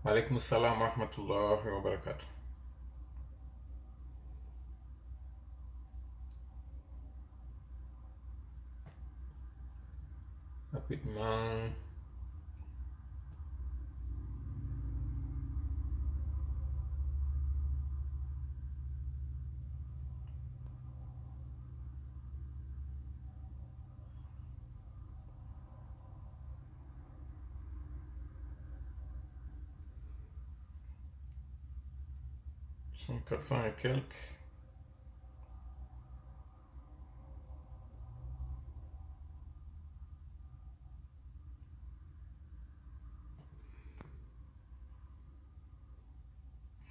Walaikum salam wa rahmatullahi wa barakatuh. Rapidement. Ils sont 400 et quelques.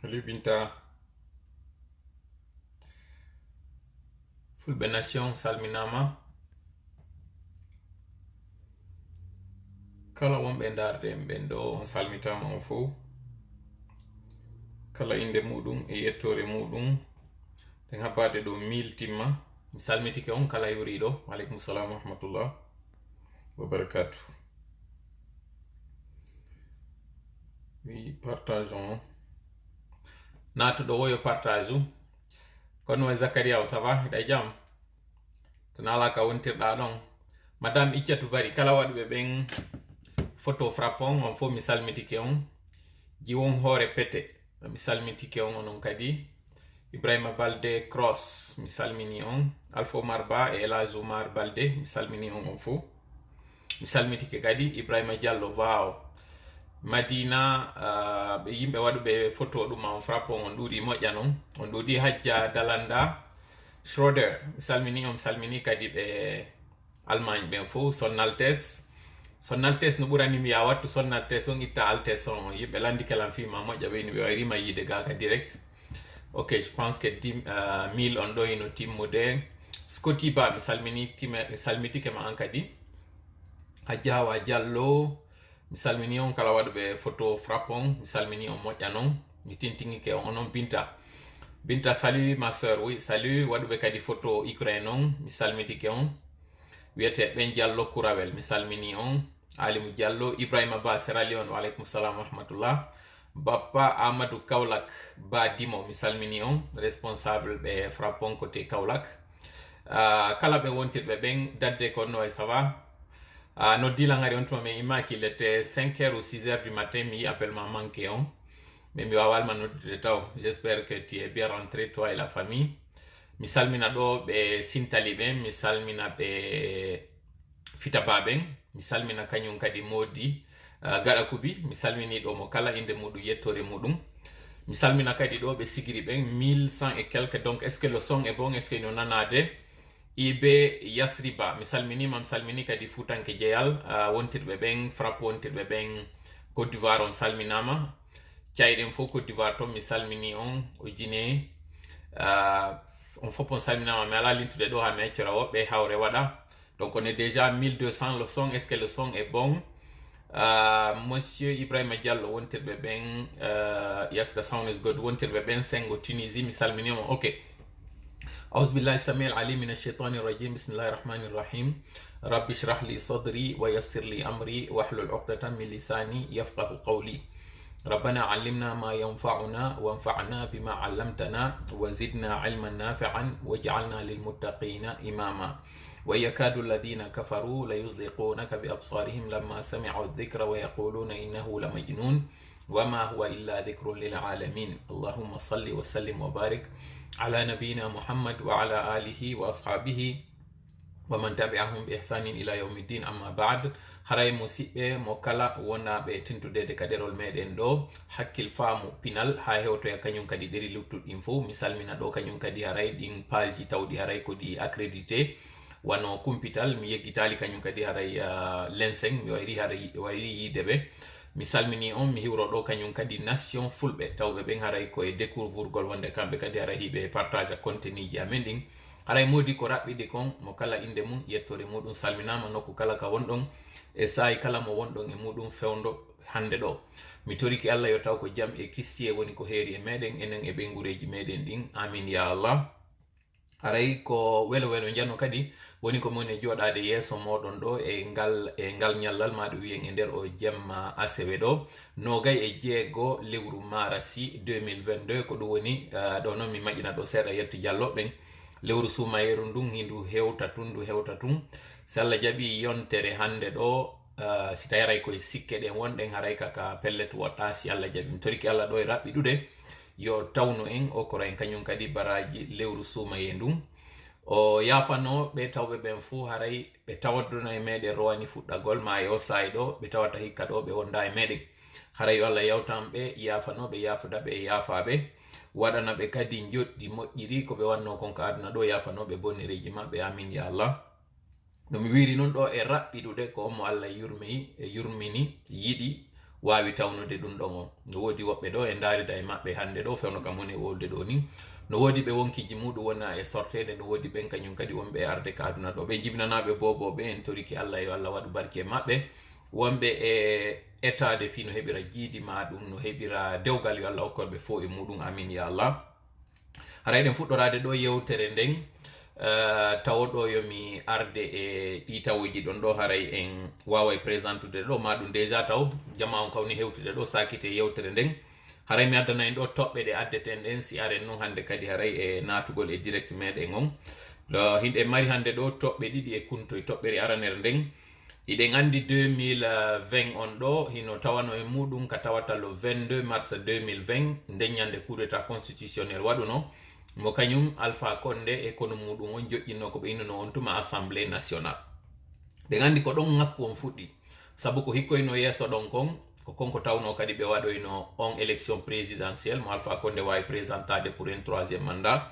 Salut Binta. Fulbe Nation salminama. Kala wonɓe darde ɓen ɗo on salmitama on fo. Kala inde muɗum e yettore muɗum. Den habbade ɗo 1000 timma. Mi salmitike on kala yuriɗo. Walaikum salam wa rahmatullah wa barakatuh. Oui, partageons. Natuɗo woyo partage u. Kono e Zakaria ça va? Ɗa jam? Tanala ka wontirɗa ɗon. Madame Icciatu Bari kala waɗuɓe ɓen photo frappon on fo mi salmitike on. Jiwon hoore pete mi salmitike on onon kadi. Ibrahima Balde Cross mi salmini on. Alpha Omar Ba e Elage Omar Balde mi salmini on fo. Mi salmitike kadi Ibrahima Diallo Vao. Madina ɓe yimɓe waɗuɓe photo ɗum on frappon on ɗuuɗi moƴƴa non. On ɗuuɗi Hajja Dalanda Schroeder mi salmini kadi ɓe Allemagne ɓen fo. Sonnaltes no ɓuranimi ya wattu Sonnaltes on itta Altes on yimɓe landikelam fima moƴƴa ɓeyni ɓe wayrima yiide gaka direct. Ok, je pense que 1000 on ɗo ino timmude. Scotty Ba mi salmitike ma an kadi. Hajjawa Diallo mi salmini on kala waɗuɓe photo frappon mi salmini on moƴƴa non mi tintiŋike on onon Binta salut ma sœur. Oui salut waɗuɓe kadi photo Ukraine on mi salmitike on wiyete ɓen Diallo Kurawel mi salmini on. Alimu Diallo Ibrahima Ba Sierra Leone walaikum salam wa rahmatullah. Bappa Amadou Kaulak Ba Dimo mi salmini on responsable ɓe frappon côté Kaulak. Kala ɓe wontirɓe ɓen dadde ko no ça va. No dilangari on tuma me imaki il était 5h ou 6h du matin mi appelle ma manqué on. Mais mi wawalma noddude taw. J'espère que tu es bien rentré toi et la famille. Mi salmina ɗo ɓe Sintali ɓen, mi salmina ɓe Fitaba ɓen, mi salmina kañum kadi Modi Gaɗa Kubi, mi salmini ɗo mo kala inde muɗum yettore muɗum. Mi salmina kadi ɗo ɓe Sigiri ɓen 1100 et quelques. Donc est ce que le son est bon, est ce que no nanade. Ibe Yasriba mi salmini kadi Futanke Jeyal wontirɓe ɓen frappe wontirɓe ɓen Côte d'Ivoire on salminama. Cayɗen fof Côte d'Ivoire ton mi salmini on o jine on fof on salminama mi ala lintude ɗo ha mi accora woɓɓe hawre waɗa. Donc on est déjà 1200 le son. Est-ce que le son est bon? Monsieur Ibrahima Diallo wontirɓe ɓen yes the sound is good wontirɓe ɓen Sengo Tunisie mi salmini on. Ok. أعوذ بالله السميع العليم من الشيطان الرجيم بسم الله الرحمن الرحيم رب اشرح لي صدري ويسر لي أمري واحلل عقدة من لساني يفقه قولي ربنا علمنا ما ينفعنا وانفعنا بما علمتنا وزدنا علما نافعا واجعلنا للمتقين إماما ويكاد الذين كفروا ليزلقونك بأبصارهم لما سمعوا الذكر ويقولون إنه لمجنون وما هو إلا ذكر للعالمين اللهم صل وسلم وبارك على نبينا محمد وعلى آله وأصحابه ومن تبعهم بإحسان إلى يوم الدين أما بعد haray musidɓe mo kala wonaɓe tentudede kaderol meɗen ɗo hakkil faamu pinal ha hewtoya kañum kadi ɗeri luttuɗɗin fo mi salmina ɗo kañum kadi haray ɗin page ji tawɗi haray ko ɗi accrédité wano kumpital mi yeggitali kañum kadi haray lenseng mi wayri yideɓe mi salmini on mi hiwro ɗo kañum kadi nation fulɓe tawɓe ɓen haray koye découvrirgol wonde kamɓe kadi haray hiɓe partage contenu ji amen ɗin haray modi ko raɓɓiɗi kon mo kala inde mum yettore muɗum salminama nokku kala ka wonɗon e sayi kala mo wonɗon e muɗum fewdo hande ɗo mi toriki Allah yo taw ko jaam e kistiye woni ko heeri e meɗen enen e ɓe gureji meɗen ɗin amin ya Allah. haray ko welo janno kadi woni ko moni joɗade yeso moɗon ɗo e ngal ñallal maɗo wiyen e nder o jemma asewe ɗo nogay e jeego lewru marasi 2022 ko ɗum woni ɗo noon mi maƴina ɗo seeɗa yetti dialloɓen lewru sumayeru ndun hindu hewta tun so Allah jaaɓi yontere hande ɗo si tawi haray koye sikke ɗen wonɗen haray kaka pellet woɗɗa si Allah jaaɓi mi toriki Allah ɗo e raɓɓiɗude yo tawnu en o kora en kañum kadi baraji lewru sumaye ndun o yafano ɓe tawɓe ɓen fuu haray ɓe tawaduna e meɗen rowani fuɗɗagol ma e o sayi ɗo ɓe tawata hikka ɗo ɓe wonda e meɗen haray yo Allah yawtanɓe yafanoɓe yafudaɓe e yafaɓe waɗana ɓe kadi joɗɗi moƴƴiri ko ɓe wanno konko aduna ɗo yafanoɓe bonnereji maɓɓe amin ya Allah no mi wiri noon ɗo e raɓɓiɗude ko ommo Allah yurmini yiɗi wawi tawnude ɗum ɗon on no wodi woɓɓe ɗo e darida e maɓɓe hande ɗo fewno kam woni wolde ɗo ni no wodi ɓe wonkiji muɗum wona e sortede no wodi ɓen kañum kadi wonɓe e arde ka aduna ɗo ɓe jibnanaɓe boboɓe en toriki Allah yo Allah waɗu barke e maɓɓe wonɓe e etade fi no heɓira jiidi maɗum no heɓira dewgal yo Allah hokkorɓe fo e muɗum amin ya Allah haray ɗen fuɗɗorade ɗo yewtere nden tawoɗo yomi arde e ɗi tawuji ɗon ɗo haray en waway présentude ɗo maɗum déjà taw jama on kawni hewtude ɗo sakite yewtere nden haray mi addana en ɗo toɓɓe ɗe addeten ɗen si aren noon hande kadi haray e natugol e direct meɗen on hinɗe mari hande ɗo toɓɓe ɗiɗi e kuntoye toɓɓere aranere nden iɗen andi 2020 on ɗo hino tawano e muɗum ka tawata le 22 mars 2020 nden ñande coup d'état constitutionnel waɗuno mo kañum Alpha Condé e kono muɗum on joƴƴinno ko ɓe innuno on tuma assemblée nationale ɗen andi ko ɗon ngakku on fuɗɗi saabu ko hikkoyno yeeso ɗon kon ko konko tawno kadi ɓe waɗoyno on élection présidentielle mo Alpha Condé wawi présentade pour un 3e mandat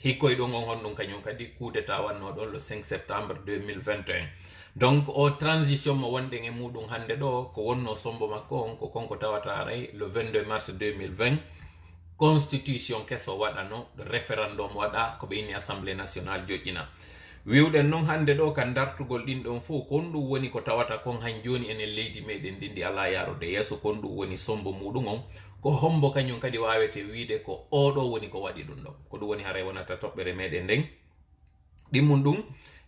hikkoy ɗon on honɗum kañum kadi coup d'état wanno ɗon le 5 septembre 2021 donc o transition mo wonɗen e muɗum hande ɗo ko wonno sombo makko on ko konko tawata haray le 22 mars 2020 constitution keso waɗano référendum waɗa ko ɓe inni assemblée nationale joƴƴina wiwɗen noon hande ɗo ka dartugol ɗin ɗon fof kon ɗum woni ko tawata kon han joni enen leydi meɗen ndindi ala yarude yeeso kon ɗum woni sombo muɗum on ko hombo kañum kadi wawete wiide ko oɗo woni ko waɗi ɗum ɗo ko ɗum woni haray wonata toɓɓere meɗen nden ɗimmum ɗum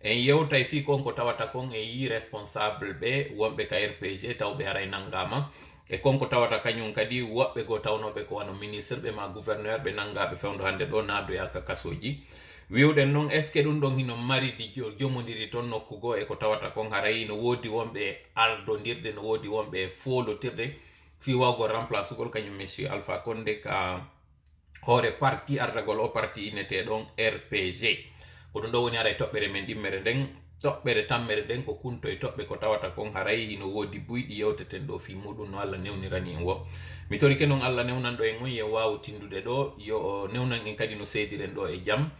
en yewtay fi konko tawata kon e yi responsable ɓe wonɓe ka RPG tawɓe haray nangama e konko tawata kañum kadi woɓɓe go tawnoɓe ko wano ministre ɓe ma gouverneur ɓe nangaɓe fewdo hande ɗo nadoyaka kasoji wiwɗen noon est ce que ɗum ɗon hino maridi jomodiri toon nokkugo e ko tawata kon haray no wodi wonɓe ardodirde no wodi wonɓe folotirde fi wawgo remplace ugol kañum monsieur Alpha Condé ka hoore parti ardagol o parti innete ɗon RPG ko ɗum ɗo woni haray toɓɓere men ɗimmere nden toɓɓere tammere nden ko kunto e toɓɓe ko tawata kon haray hino wodi buyɗi yewteten ɗo fi muɗum no Allah newnirani en wo mi torike noon Allah newnanɗo en on yo wawu tindude ɗo yo newnan en kadi no seydiren ɗo e jaam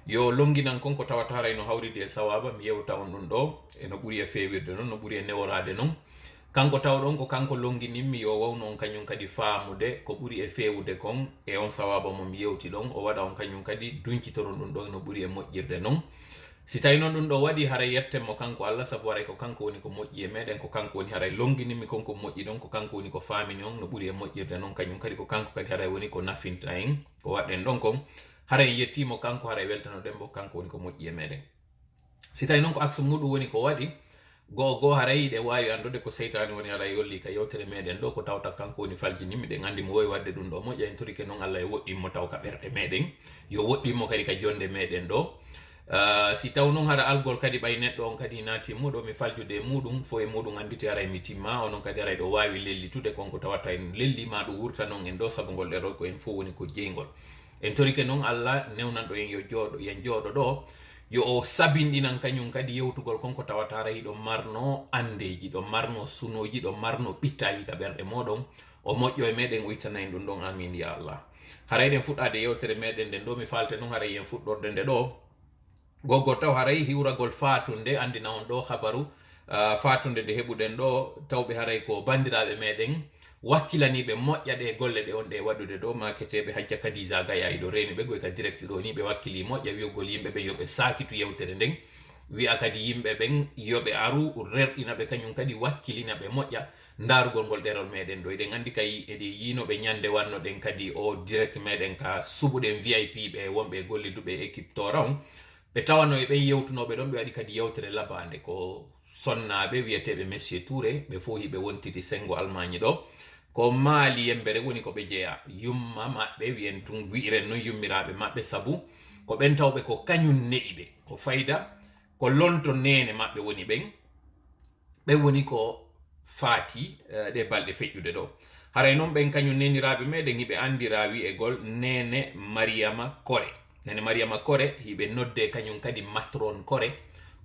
yo longinan kon ko tawata haray no hawride e sawaba mi yewta on ɗum ɗo e no ɓuuri e fewirde noon no ɓuuri e neworade noon kanko tawɗon ko kanko longinimmi yo wawno on kañum kadi faamude ko ɓuuri e fewude kon e on sawaba mo mi yewti ɗon o waɗa on kañum kadi duncitoron ɗum ɗo no ɓuuri e moƴƴirde noon si tawi noon ɗum ɗo waɗi haray yettenmo kanko Allah sabu waray ko kanko woni ko moƴƴi e meɗen ko kanko woni haray longinimmi konko moƴƴi ɗon ko kanko woni ko famini on no ɓuuri e moƴƴirde noon kañum kadi ko kanko kadi haray woni ko nafinta en ko waɗɗen ɗon kon haray yettimo kanko haray weltanoɗen bo kanko woni ko moƴƴi e meɗen si tawi noon ko axe muɗum woni ko waɗi go haray ɗe wawi andude ko seytani woni haray yolli ka yewtere meɗen ɗo ko tawta kanko woni faljinimmi ɗen andi mo wowi wadde ɗum ɗo moƴƴa en torike noon Allah e woɗɗimmo taw ka ɓerɗe meɗen yo woɗɗimmo kadi ka jonde meɗen ɗo si taw noon haɗa algol kadi ɓay neɗɗo on kadi natimmo ɗo mi faljude muɗum fo e muɗum andite haray mi timma onon kadi haray ɗo wawi lellitude konko tawata en lelli ma ɗum wurta noon en ɗo saabu ngol ɗerol ko en fo woni ko jeygol en torike noon Allah newnanɗo en yo jooɗo yen jooɗo ɗo yo o sabinɗinan kañum kadi yewtugol konko tawata haray ɗo marno andeji ɗo marno sunoji ɗo marno ɓittaji ka ɓerɗe moɗon o moƴƴo e meɗen o ittana en ɗum ɗon amin ya Allah haray ɗen fuɗɗade yewtere meɗen nden ɗo mi falte noon haray en fuɗɗorde nde ɗo goggo taw haray hiwragol fatunde andina on ɗo habaru fatunde nde heɓuɗen ɗo tawɓe haray ko bandiraɓe meɗen wakkilaniɓe moƴƴaɗe golle ɗe on ɗe waɗude ɗo maketeɓe hajja Kadija Gaya ɗo reni ɓe goy ka direct ɗo ni ɓe wakkili moƴƴa wi'ugol yimɓeɓe yoɓe sakitu yewtere nden wi'a kadi yimɓe ɓen yoɓe aru rerɗinaɓe kañum kadi wakkilinaɓe moƴƴa ndarugol ngol ɗerol meɗen ɗo eɗen andi kay eɗe yinoɓe ñande wannoɗen kadi o direct meɗen ka suɓuɗen VIP ɓe wonɓe golliduɓe équipe tora on ɓe tawano e ɓen yewtunoɓe ɗon ɓe waɗi kadi yewtere labande ko sonnaɓe wiyeteɓe monsieur Touré ɓe fo hiɓe wontidi sengo Allemagne ɗo ko maali yembere woni ko ɓe jeeya yumma maɓɓe wiyen tun wi'iren noon yummiraɓe maɓɓe saabu ko ɓen tawɓe ko kañum ne'iɓe ko fayda ko lonto nene maɓɓe woni ɓen woni ko faati ɗe balɗe feƴƴude ɗo haray noon ɓen kañum neniraɓe meɗen hiɓe andira wi'egol nene Mariama Kore nene Mariama Kore hiɓe nodde kañum kadi matron Kore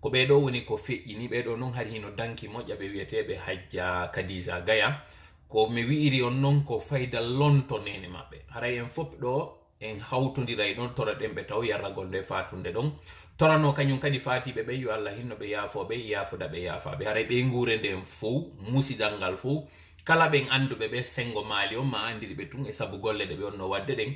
ko ɓeɗo woni ko feƴƴini ɓeɗo noon hari hino danki moƴƴa ɓe wiyeteɓe Hajja Khadija Gaya ko mi wi'iri on noon ko fayda lonto nene maɓɓe haray en fof ɗo en hawtodiray ɗon tora ɗen ɓe taw yarragol nde fatunde ɗon torano kañum kadi fatiɓe ɓe yo Allah hinno ɓe yaafoɓe yaafuda ɓe yaafaɓe haray ɓe guure nden fo musidal ngal fo kala ɓen anduɓe ɓe sengo maali on ma andiri ɓe tun e saabu golle ɗe ɓe onno wadde ɗen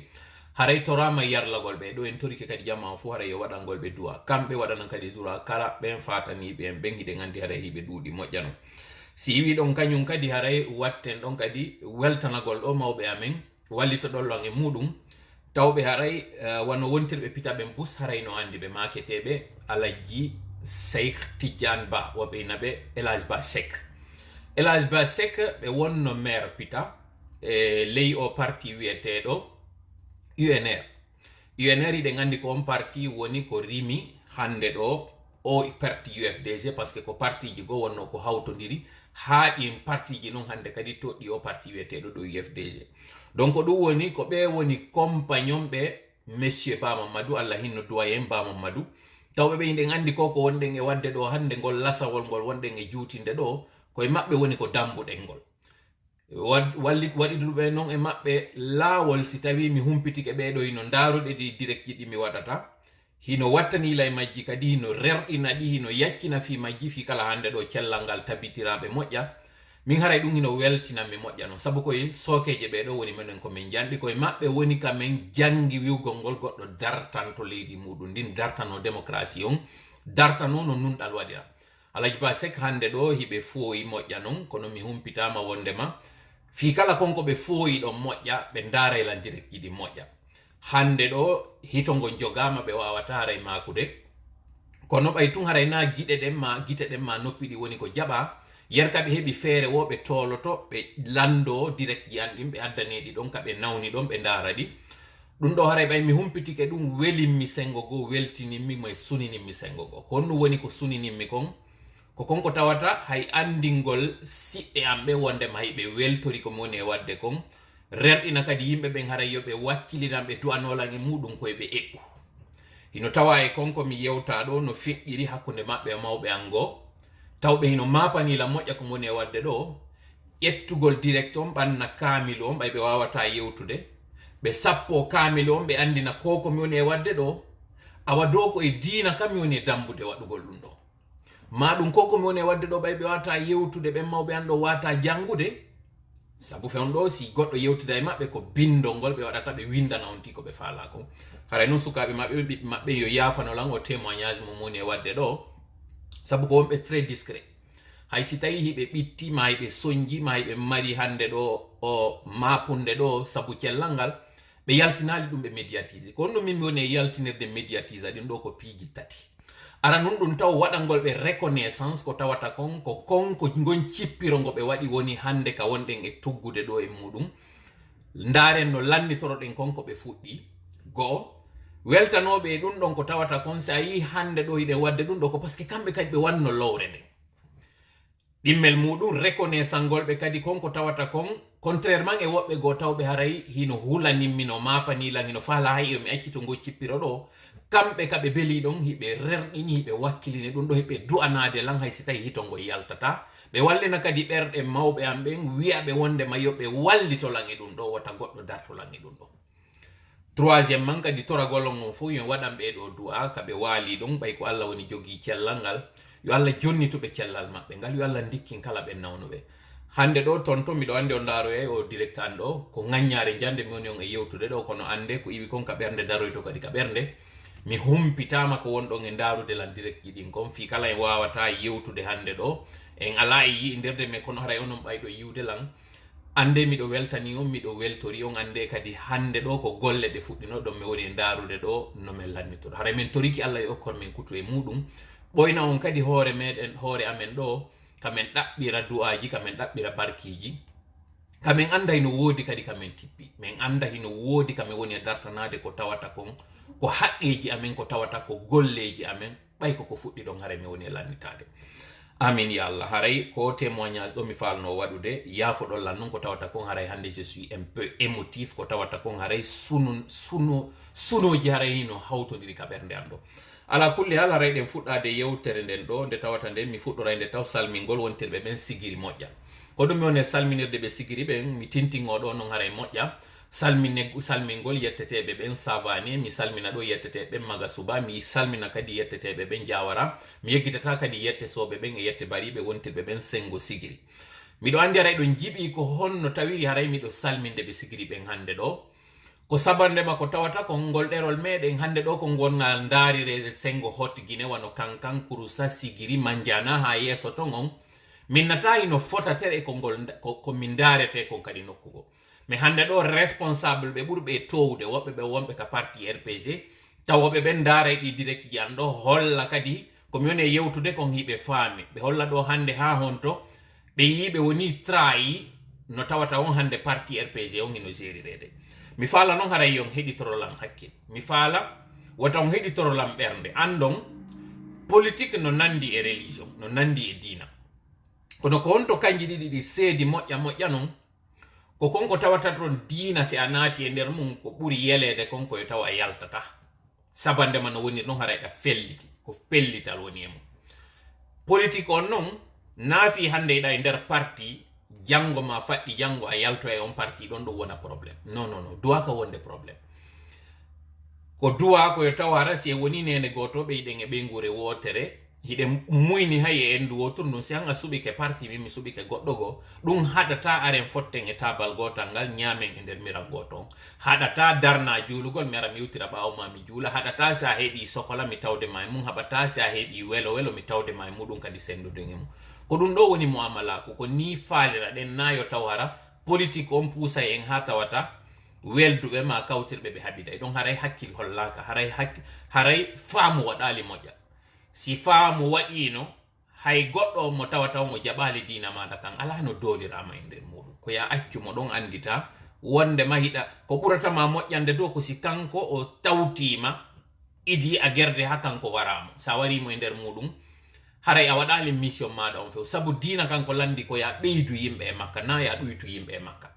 haray torama yarlagol ɓe ɗo en torike kadi jamma fo haray yo waɗangol ɓe duwa kamɓe waɗanan kadi dura kala ɓen fataniɓe en ɓen hiɗen andi haray hiɓe duuɗi moƴƴano si wi ɗon kañum kadi haray watten ɗon kadi weltanagol ɗo mawɓe amen wallito ɗollon e muɗum tawɓe haray wano wontirɓe pitaɓe bus haray no andi ɓe maketeɓe Alaji Cheikh Tidiane Ba woɓe inaɓe Elhadji Ba Seck Elhadji Ba Seck ɓe wonno maire pita e ley o parti wiyeteɗo UNR iɗen andi ko on parti woni ko rimi hande ɗo o parti UFDG par ce que ko partiji go wonno ko hawtodiri ha ɗin partiji noon hande kadi toɗɗi o parti wiyeteɗo ɗo UFDG donc ɗum woni ko ɓe woni compagnon ɓe monsieur Ba Mamadou Allah hinno doyen Ba Mamadou tawɓe ɓe yiɗen andi ko wonɗen e wadde ɗo hande ngol lasawol ngol wonɗen e juutinde ɗo koye maɓɓe woni ko dambuɗen ngol waɗiduɓe noon e maɓɓe laawol si tawi mi humpitike ɓeɗo hino ndaruɗe ɗi direct ji ɗi mi waɗata hino wattanila e majji kadi hino rerɗina ɗi hino yaccina fi majji fi kala hande ɗo cellal ngal tabitiraɓe moƴƴa min haray ɗum hino weltinanmi moƴƴa no saabu koye sokeje ɓeɗo woni minen komin janɗi koye maɓɓe woni kamen jangi wiwgol ngol goɗɗo dartan to leydi muɗum ndin dartano démocratie on dartano no nunɗal waɗira Alhaji Ba Seck hande ɗo hiɓe fooyi moƴƴa noon kono mi humpitama wondema fi kala konko ɓe fooyi ɗon moƴƴa ɓe daraylan direct ji ɗi moƴƴa hande ɗo hitongo jogama ɓe wawata haray makude kono ɓay tun haray na gite ɗen ma noppi ɗi woni ko jaɓa yerka ɓe heɓi feere wo ɓe toloto ɓe lando direct ji an ɗin ɓe addaneɗi ɗon ka ɓe nawni ɗon ɓe dara ɗi ɗum ɗo haray ɓay mi humpitike ɗum welinmi sengo go weltininmi moye suninimmi sengo go ko ɗum woni ko suninimmi kon ko konko tawata hay andingol siɓɓe am ɓe wondema hayɓe weltori ko woni e wadde kon rerɗina kadi yimɓe ɓen haray yoɓe wakkilinan ɓe du'anolan e muɗum koye ɓe eɓɓu hino tawa e konko mi yewta ɗo no feƴƴiri hakkude maɓɓe e mawɓe an goo tawɓe hino mapanila moƴƴa ko woni e wadde ɗo ƴettugol direct on ɓanna kaamilu on ɓay ɓe wawata yewtude ɓe sappo kaamilu on ɓe andina ko komi woni e wadde ɗo awa dow ko e diina kam mi woni e dambude waɗugol ɗum ɗo ma ɗum ko komi woni e wadde ɗo ɓay ɓe wawata yewtude ɓen mawɓe an ɗo wata jangude sabu fewn ɗo si goɗɗo yewtida e maɓɓe ko bindol ngol ɓe waɗata ɓe windana on ti ko ɓe faala ko haray noon sukaɓe maɓɓe ɓiɓɓe maɓɓe yo yafanolan o témoignage mo woni e wadde ɗo sabu ko wonɓe très discret hay si tawi hiɓe ɓitti ma hiɓe soñji ma hiɓe mari hande ɗo o mapunde ɗo sabu cellal ngal ɓe yaltinali ɗum ɓe médiatise ko ɗum min mi woni e yaltinirde médiatise ɗin ɗo ko piiji tati ara nun ɗum taw waɗangol ɓe reconnaissance ko tawata kon ko konko gon cippiro ngo ɓe waɗi woni hande ka wonɗen e tuggude ɗo e muɗum ndaren no lannitoroɗen konko ɓe fuɗɗi go'o weltanoɓe e ɗum ɗon ko tawata kon si a yi hande ɗo hiɗe wadde ɗum ɗo ko par ce que kamɓe kadi ɓe wanno lowre nden ɗimmel muɗum reconnaissance ngol ɓe kadi konko tawata kon contrairement e woɓɓe goo tawɓe haray hino hulaninmi no mapanilan hino faala hay mi acci to ngo cippiro ɗo kamɓe ka ɓe beeli ɗon hiɓe rerɗini hiɓe wakkilini ɗum ɗo hiɓe du'anade lan hay si tawi hitongo yaltata ɓe wallina kadi ɓerɗe mawɓe am ɓen wiyaɓe wondema yoɓe wallitolan e ɗum ɗo wata goɗɗo dartolan e ɗum ɗo troisiéme man kadi toragol on fof yo waɗan ɓeɗo du'a kaɓe waali ɗum ɓay ko Allah woni jogui cellal ngal yo Allah jonnituɓe cellal maɓɓe ngal yo Allah dikkin kala ɓe nawnuɓe hande ɗo toon to miɗo andi o daroye o direct an ɗo ko ŋaññare jande mi woni on e yewtude ɗo kono ande ko iwi kon ka ɓernde daroyto kadi ka ɓernde mi humpitama ko wonɗon e ndarude lan direct ji ɗin kon fi kala en wawata yewtude hande ɗo en ala e yiidirde mais kono haray onon ɓayɗo yiwde lan ande miɗo weltani on miɗo weltori on ande kadi hande ɗo ko golle ɗe fuɗɗino ɗon mi woni e ndarude ɗo no min lannitoɗo haray min toriki Allah e okkor min kutu e muɗum ɓoyna on kadi hoore meɗen hoore amen ɗo kamen ɗaɓɓira du'aji kamen ɗaɓɓira barkiji kamen anda hino woodi kadi kamen tippi min anda hino woodi kamen woni e dartanade ko tawata kon ko haqqeji amen ko tawata ko golleji amen ɓay koko fuɗɗi ɗon haray mi woni e lannitade amin ya Allah haray ko témoignage ɗo mi falno waɗude yafoɗon lan noon ko tawata kon haray hande je suis un peu émotif ko tawata kon haray sunoji haray hino hawtodiri ka ɓernde an ɗo ala kulli hal haray ɗen fuɗɗade yewtere nden ɗo nde tawata nden mi fuɗɗora nde taw salmingol wontirɓe ɓen sigiri moƴƴa ko ɗum mi woni salminirde ɓe sigiri ɓen mi tintingo ɗo noon haray moƴƴa salmingol yetteteɓe ɓen savani mi salmina ɗo yetteteɓe ɓen maga suba mi salmina kadi yetteteɓe ɓen jawara mi yeggitata kadi yette soɓe ɓen e yette bariɓe wontirɓe ɓen sengo sigiri miɗo andi haray ɗon jiiɓi ko honno tawiri haray miɗo salminde ɓe sigiri ɓen hande ɗo ko sabandema ko tawata ko ngol ɗerol meɗen hande ɗo ko gonna darire sengo hot guine wano kankan kurusa sigiri manjana ha yesso ton on min nata hino fotatere ko min darete kon kadi nokkugo mais hande ɗo responsable ɓe ɓurɓe towde woɓɓe ɓe wonɓe ka parti rpg tawoɓe ɓen daara ɗi direct ji an ɗo holla kadi komi woni e yewtude kon hiɓe faami ɓe holla ɗo hande ha honto ɓe yiɓe woni trahi no tawata on hande parti rpg on hino gérirede mi faala noon haray yon heɗitorolam hakkil mi faala wata on heɗitorolam ɓernde andon politique no nandi e religion no nandi e dina kono ko honto kanji ɗiɗi ɗi seedi moƴƴa moƴƴa noon ko konko tawata ton dina si a naati e nder mum ko ɓuri yelede konko e tawa a yaltata sabandema no woni ɗon haray ɗa felliti ko pellital woni e mum politique on noon naafi hande ɗa e nder parti jango ma faɗɗi jango a yalto e on parti ɗon ɗum wona probléme non duwa ka wonde probléme ko duwa koye tawara si e woni nene goto ɓe yiɗen e ɓeygure wotere hiɗen muyni hay e endu wotur ɗum si han a suɓike parti mi suɓike goɗɗo go ɗum haɗata aren fotten e tabal gotal ngal ñamen e nder miral goto on haɗata darna juulugol mi ara mi yewtira ɓawo ma mi juula haɗata si a heeɓi sokola mi tawde ma e mum haɓata si a heeɓi welo mi tawde ma e muɗum kadi sendude e mum ko ɗum ɗo woni muamalaku ko ni faalira ɗen nayo tawara politique on puusa en ha tawata welduɓe ma kawtirɓe ɓe haɓiday ɗon haray hakkil hollaka haray faamu waɗali moƴƴa si faamu waɗino hay goɗɗo mo tawata mo jaɓali dina maɗa kan ala no dolirama e nder muɗum ko ya accumo ɗon andita wonde ma hiɗa ko ɓuratama moƴƴande dow ko si kanko o tawtima idi a gerde ha kanko waramo sa warimo e nder muɗum haray a waɗali mission maɗa on few saabu dina kanko landi ko ya ɓeydu yimɓe e makka na ya ɗuytu yimɓe e makka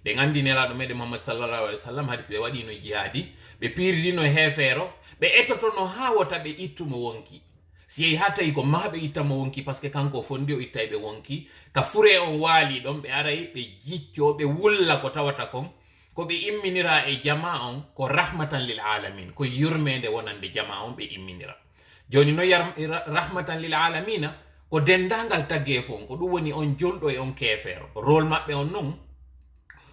ɗen andi nelaɗo meɗen Muhammad sallallahu alaihi wasallam hadis ɓe waɗino jihadi ɓe piiridino heefeero ɓe etotono ha wota ɓe ittumo wonki si yehi ha tawi ko maɓe ittamo wonki par ce que kanko fondi o ittay ɓe wonki ka fure on waali ɗon ɓe aray ɓe jicco ɓe wulla ko tawata kon ko ɓe imminira e jama on ko rahmatan lil alamin ko yurmede wonande jama on ɓe imminira joni no rahmatan lil alamina ko dendagal tagge fon ko ɗum woni on jolɗo e on keefeero rôle maɓɓe on noon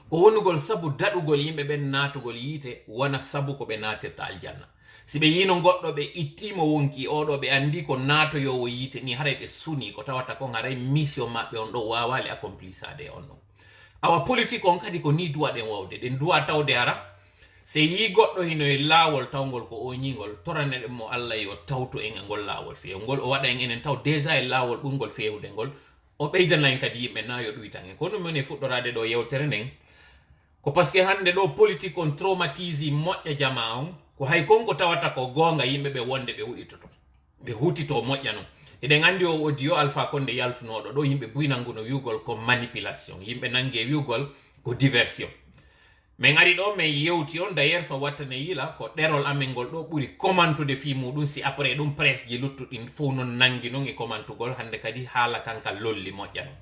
ko wonugol sabu daɗugol yimɓe ɓen natugol yiite wona sabu ko ɓe natirta aljanna si ɓe yino goɗɗo ɓe ittimo wonki oɗo ɓe andi ko natoyowo yiite ni haray ɓe suni ko tawata kon haray mission maɓɓe on ɗo wawali accomplissade e on ɗon awa politique on kadi ko ni duwa ɗen wawde ɗen duwa tawde ara se yi goɗɗo hino e laawol tawgol ko o ñigol torane ɗen mo Allah yo tawtu en e ngol laawol feewgol o waɗa en enen taw déjà e laawol ɓurgol feewde ngol o ɓeydana en kadi yimɓe na yo ɗuytan en ko ɗum woni fuɗɗorade ɗo yewtere nden ko par ce que hande ɗo politique on traumatise moƴƴa jama on ko hay konko tawata ko gonga yimɓe ɓe wonde ɓe huɗitoto ɓe hutito moƴƴa non eɗen andi o audio Alpha Condé yaltunoɗo ɗo yimɓe buynanguno wiugol ko manipulation yimɓe nangue wiugol ko diversion min ari ɗo min yewti on d'ailleurs so wattane yila ko ɗerol amen ngol ɗo ɓuri commentude fi muɗum si après ɗum presse ji luttuɗin fof non nangi non e commentugol hande kadi haala kanka lolli moƴƴa non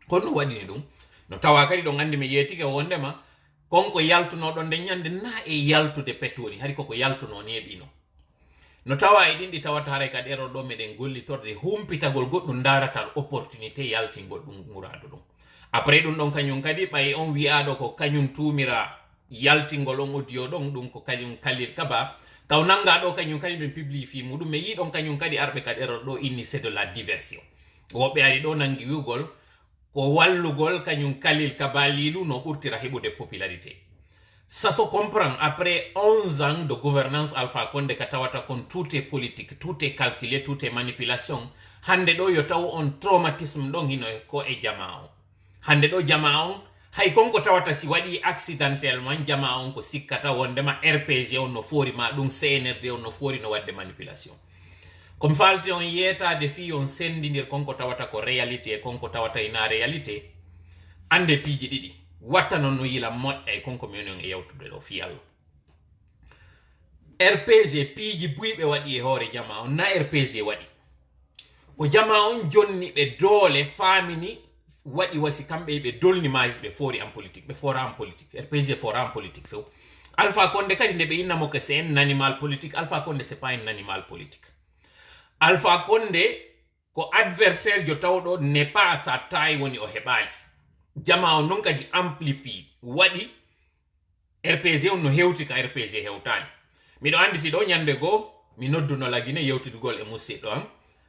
kono ɗum waɗini ɗum no tawa kadi ɗon andi mi yeetike wondema konko yaltunoɗo nde ñande na e yaltude petwoni hari koko yaltuno neɓino no tawa e ɗinɗi tawata haray ka ɗerol ɗo meɗen gollitorde humpitagol goɗɗum darata opportunité yaltingol ɗum muradu ɗum après ɗum ɗon kañum kadi ɓay on wi'aɗo ko kañum tumira yaltingol on audio ɗon ɗum ko kañum Khalil Kaba kaw nanga ɗo kañum kadi ɓe publie fi muɗum mais yiɗon kañum kadi arɓe kadi erreur ɗo inni c'est de la diversion woɓɓe ari ɗo nangi wiwgol ko wallugol kañum Khalil Kaba lilu no ɓurtira heɓude popularité. Ça se comprend après 11 ans de gouvernance Alpha Condé ka tawata kon tout est politique, tout est calculé, tout est manipulation. Hande ɗo yo taw on traumatisme ɗon hino ko e jama on. Hande ɗo jama on hay konko tawata si waɗi accidentellement jama on ko sikkata wondema RPG on no fori ma ɗum CNRD on no fori no wadde manipulation. Comme falte on yetade fi on sendidir konko tawata ko réalité e konko tawata ina réalité ande piiji ɗiɗi. Watta non no yila moƴƴa e konko min on e yewtude ɗo fi Allah. RPG piiji buyɓe waɗi e hoore jama on na RPG waɗi ko jama on jonni ɓe doole famini waɗi wasi kamɓe ɓe dolni majis ɓe fori en politique ɓe fora en politique RPG fora en politique few Alpha Condé kadi nde ɓe innamo que c'est un animal politique Alpha Condé c'est pas un animal politique. Alpha Condé ko adversaire jo tawɗo n'est pas à sa taille woni o heɓali jama on non kadi amplifie waɗi RPG on no hewti ka RPG hewtani miɗo anditi ɗo ñande goo mi nodduno lagine yewtidugol e musidɗo am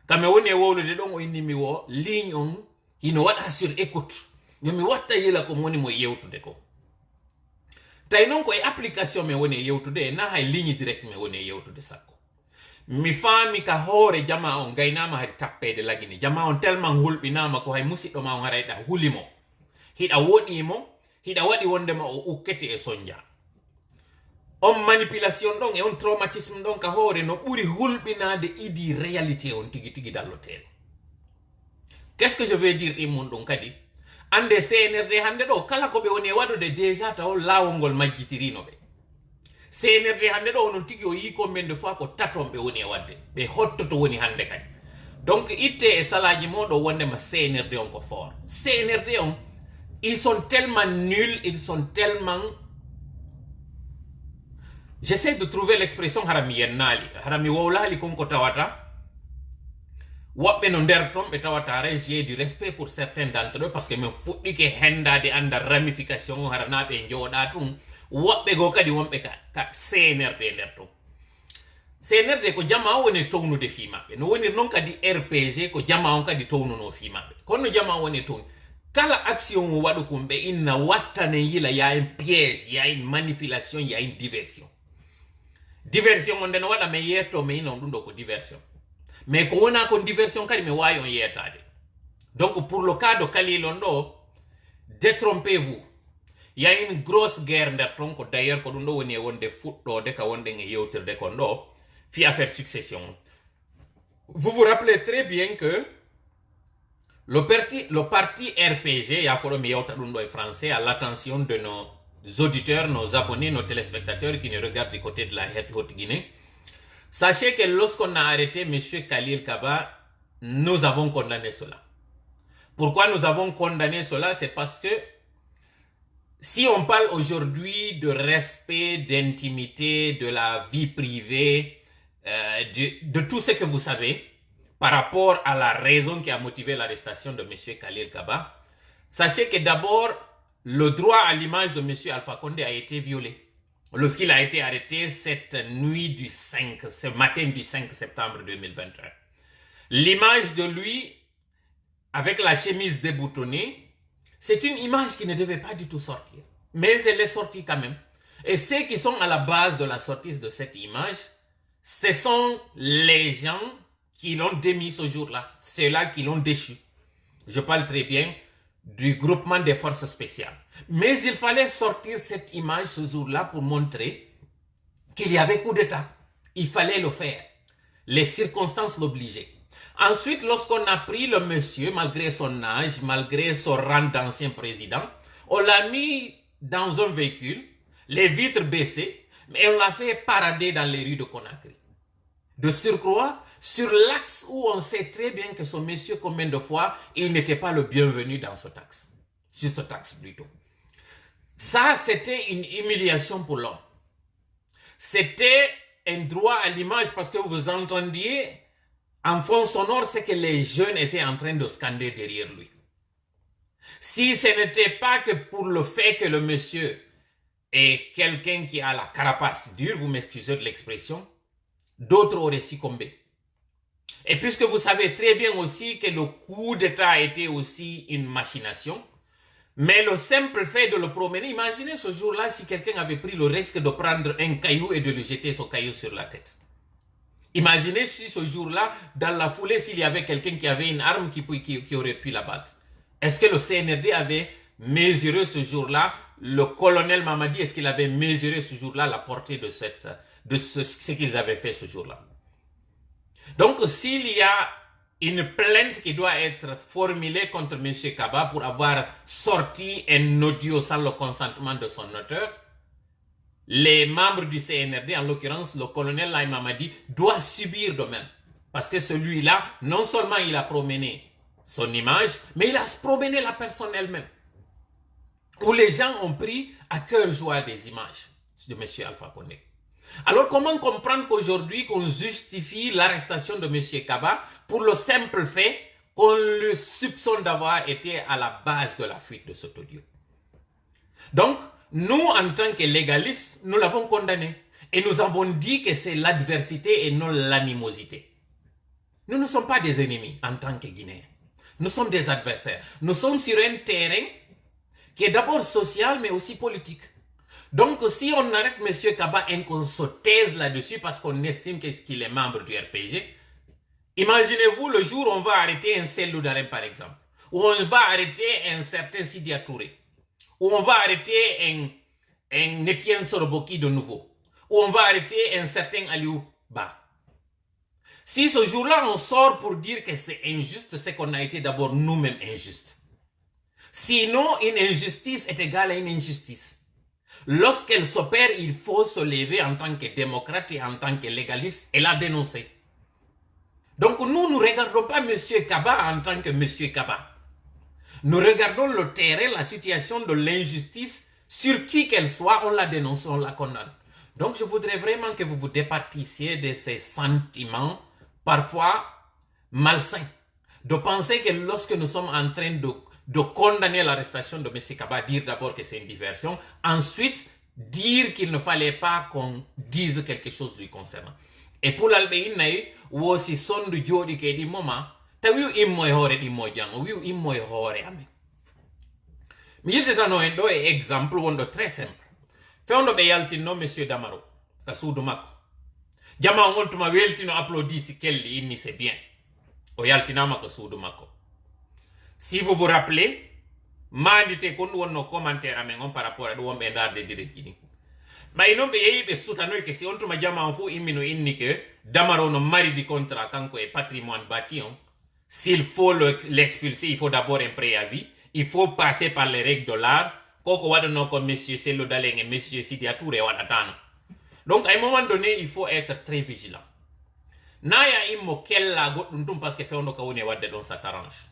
kame woni e wowlude ɗon o innimi wo ligne on hino waɗa sur écoute yomi watta yila ko woni mo yewtude ko tawi noon ko e application mi woni e yewtude na hay ligne direct mi woni e yewtude sakko mi faami ka hoore jama on gaynama hadi tappede lagine jama on tellement hulɓinama ko hay musidɗo ma on hara yiɗa hulimo hiɗa woɗimo hiɗa waɗi wondema o ukkete e soñja on manipulation ɗon e on traumatisme ɗon ka hoore no ɓuri hulɓinade idi réalité on tigi tigi dallotere. Qu'est-ce que je veux dire ɗimmum ɗum kadi ande CNRD hande ɗo kala ko ɓe woni e waɗude déjà taw laawol ngol majjitirino ɓe CNRD hande ɗo onon tigi o yi combien de fois ko taton ɓe woni e wadde ɓe hottoto woni hande kadi donc itte e salaji moɗo wondema CNRD on ko fort CNRD on ils sont tellement nuls, ils sont tellement... J'essaie de trouver l'expression harami yennali. Harami wawlali konko tawata. Wabbe no nder ton be tawata j'ai du respect pour certains d'entre eux parce que men fuɗɗi ke hendade anda ramification haranaɓe jooɗa tun wabbe go kadi wonɓe ka CNRD nder ton. CNRD ko jama woni townude fimaɓe no woni non kadi RPG ko jama on kadi townuno fimaɓe kono jama woni ton kala action waɗu kumɓe inna wattane yila ya une piège ya une manipulation ya une diversion diversion on nden waɗa mi yetto mi ina on ɗum ɗo ko diversion mais ko wona ko diversion kadi mi wawi on yettade donc pour le cas de Khalil on ɗo détrompez-vous ya une grosse guerre nder ton ko d'ailleurs ko ɗum ɗo woni e wonde fuɗɗode ka wonɗen e yewtirde kon ɗo fi affaire succession vous vous rappelez très bien que le parti RPG, français, à l'attention de nos auditeurs, nos abonnés, nos téléspectateurs qui nous regardent du côté de la Haute-Guinée. Sachez que lorsqu'on a arrêté M. Khalil Kaba, nous avons condamné cela. Pourquoi nous avons condamné cela? C'est parce que si on parle aujourd'hui de respect, d'intimité, de la vie privée, de tout ce que vous savez, par rapport à la raison qui a motivé l'arrestation de M. Khalil Kaba, sachez que d'abord, le droit à l'image de M. Alpha Condé a été violé. Lorsqu'il a été arrêté cette nuit du 5, ce matin du 5 septembre 2021. L'image de lui, avec la chemise déboutonnée, c'est une image qui ne devait pas du tout sortir. Mais elle est sortie quand même. Et ceux qui sont à la base de la sortie de cette image, ce sont les gens qui l'ont démis ce jour-là, ceux-là qui l'ont déchu. Je parle très bien du groupement des forces spéciales. Mais il fallait sortir cette image ce jour-là pour montrer qu'il y avait coup d'État. Il fallait le faire. Les circonstances l'obligeaient. Ensuite, lorsqu'on a pris le monsieur, malgré son âge, malgré son rang d'ancien président, on l'a mis dans un véhicule, les vitres baissées, mais on l'a fait parader dans les rues de Conakry. De surcroît, sur l'axe où on sait très bien que ce monsieur, combien de fois, il n'était pas le bienvenu dans ce axe. Sur ce axe plutôt. Ça, c'était une humiliation pour l'homme. C'était un droit à l'image parce que vous entendiez en fond sonore ce que les jeunes étaient en train de scander derrière lui. Si ce n'était pas que pour le fait que le monsieur et quelqu'un qui a la carapace dure, vous m'excusez de l'expression, d'autres auraient succombé. Et puisque vous savez très bien aussi que le coup d'État a été aussi une machination, mais le simple fait de le promener, imaginez ce jour-là si quelqu'un avait pris le risque de prendre un caillou et de lui jeter son caillou sur la tête. Imaginez si ce jour-là, dans la foulée, s'il y avait quelqu'un qui avait une arme qui aurait pu l'abattre. Est-ce que le CNRD avait mesuré ce jour-là, le colonel Mamadi, est-ce qu'il avait mesuré ce jour-là la portée de ce qu'ils avaient fait ce jour-là? Donc, s'il y a une plainte qui doit être formulée contre M. Kaba pour avoir sorti un audio sans le consentement de son auteur, les membres du CNRD, en l'occurrence le colonel Laye Mamadi, doit subir de même. Parce que celui-là, non seulement il a promené son image, mais il a promené la personne elle-même. Où les gens ont pris à cœur joie des images de M. Alpha Condé. Alors comment comprendre qu'aujourd'hui qu'on justifie l'arrestation de M. Kaba pour le simple fait qu'on le soupçonne d'avoir été à la base de la fuite de cet audio? Donc, nous, en tant que légalistes, nous l'avons condamné. Et nous avons dit que c'est l'adversité et non l'animosité. Nous ne sommes pas des ennemis en tant que Guinéens. Nous sommes des adversaires. Nous sommes sur un terrain qui est d'abord social, mais aussi politique. Donc, si on arrête M. Kaba et qu'on se taise là-dessus parce qu'on estime qu'il est membre du RPG, imaginez-vous le jour où on va arrêter un Cellou Dalein, par exemple, où on va arrêter un certain Sidi Touré, où on va arrêter un Etienne Soroboki de nouveau, où on va arrêter un certain Aliou Ba. Si ce jour-là, on sort pour dire que c'est injuste, c'est qu'on a été d'abord nous-mêmes injustes. Sinon, une injustice est égale à une injustice. Lorsqu'elle s'opère, il faut se lever en tant que démocrate et en tant que légaliste et la dénoncer. Donc nous ne regardons pas M. Kaba en tant que M. Kaba. Nous regardons le terrain, la situation de l'injustice, sur qui qu'elle soit, on la dénonce, on la condamne. Donc je voudrais vraiment que vous vous départissiez de ces sentiments, parfois malsains, de penser que lorsque nous sommes en train de condamner l'arrestation de M. Kaba, dire d'abord que c'est une diversion, ensuite dire qu'il ne fallait pas qu'on dise quelque chose lui concernant. Et pour l'albéine, ou aussi son du jodi ke di moment, ta wiu immoy hore di mojang, wiu immoy hore ame. Mi yiltetano en do e exemple wondo très simple. Fewndo be yaltinno M. Damaro, ka suudu makko. Jama on tuma weltino applaudi si kelli inni c'est bien. O yaltinama ka suudu makko. Si vous vous rappelez, mandite kon wonno commentaire amen on par rapport à wombe darde directini. Mais non be yeyibe soutanoy ke si on tuma jama on fu immino inni que Damaro no mari di contrat kanko e patrimoine bâti on. S'il faut l'expulser, il faut d'abord un préavis, il faut passer par les règles de l'art. Koko wadano comme monsieur Cellou Dalein et monsieur Sidi Touré wadatano. Donc à un moment donné, il faut être très vigilant. Naya immo kella goddum parce que fewndo ka woni wadde don ça t'arrange.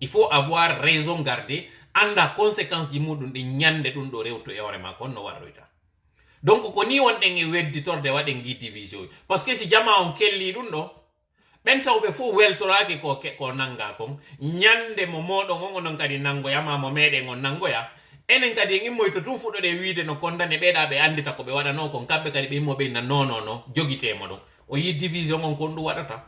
Il faut avoir raison garder anda conséquence di mudum di nyande dum do rewto e hore ma kon no waroyta. Donc ko ni wonde ngi wedditorde wade ngi division parce que si jama on kelli dum do ben tawbe fu weltorake ko nanga kon nyande mo modo ngono kadi nango yama mo mede ngon nango ya enen kadi ngi moyto tum fudo de wiide no kondane beeda be andita ko be wada no kon kambe kadi be mo be na no jogitemo don o yi division on kon du wadata.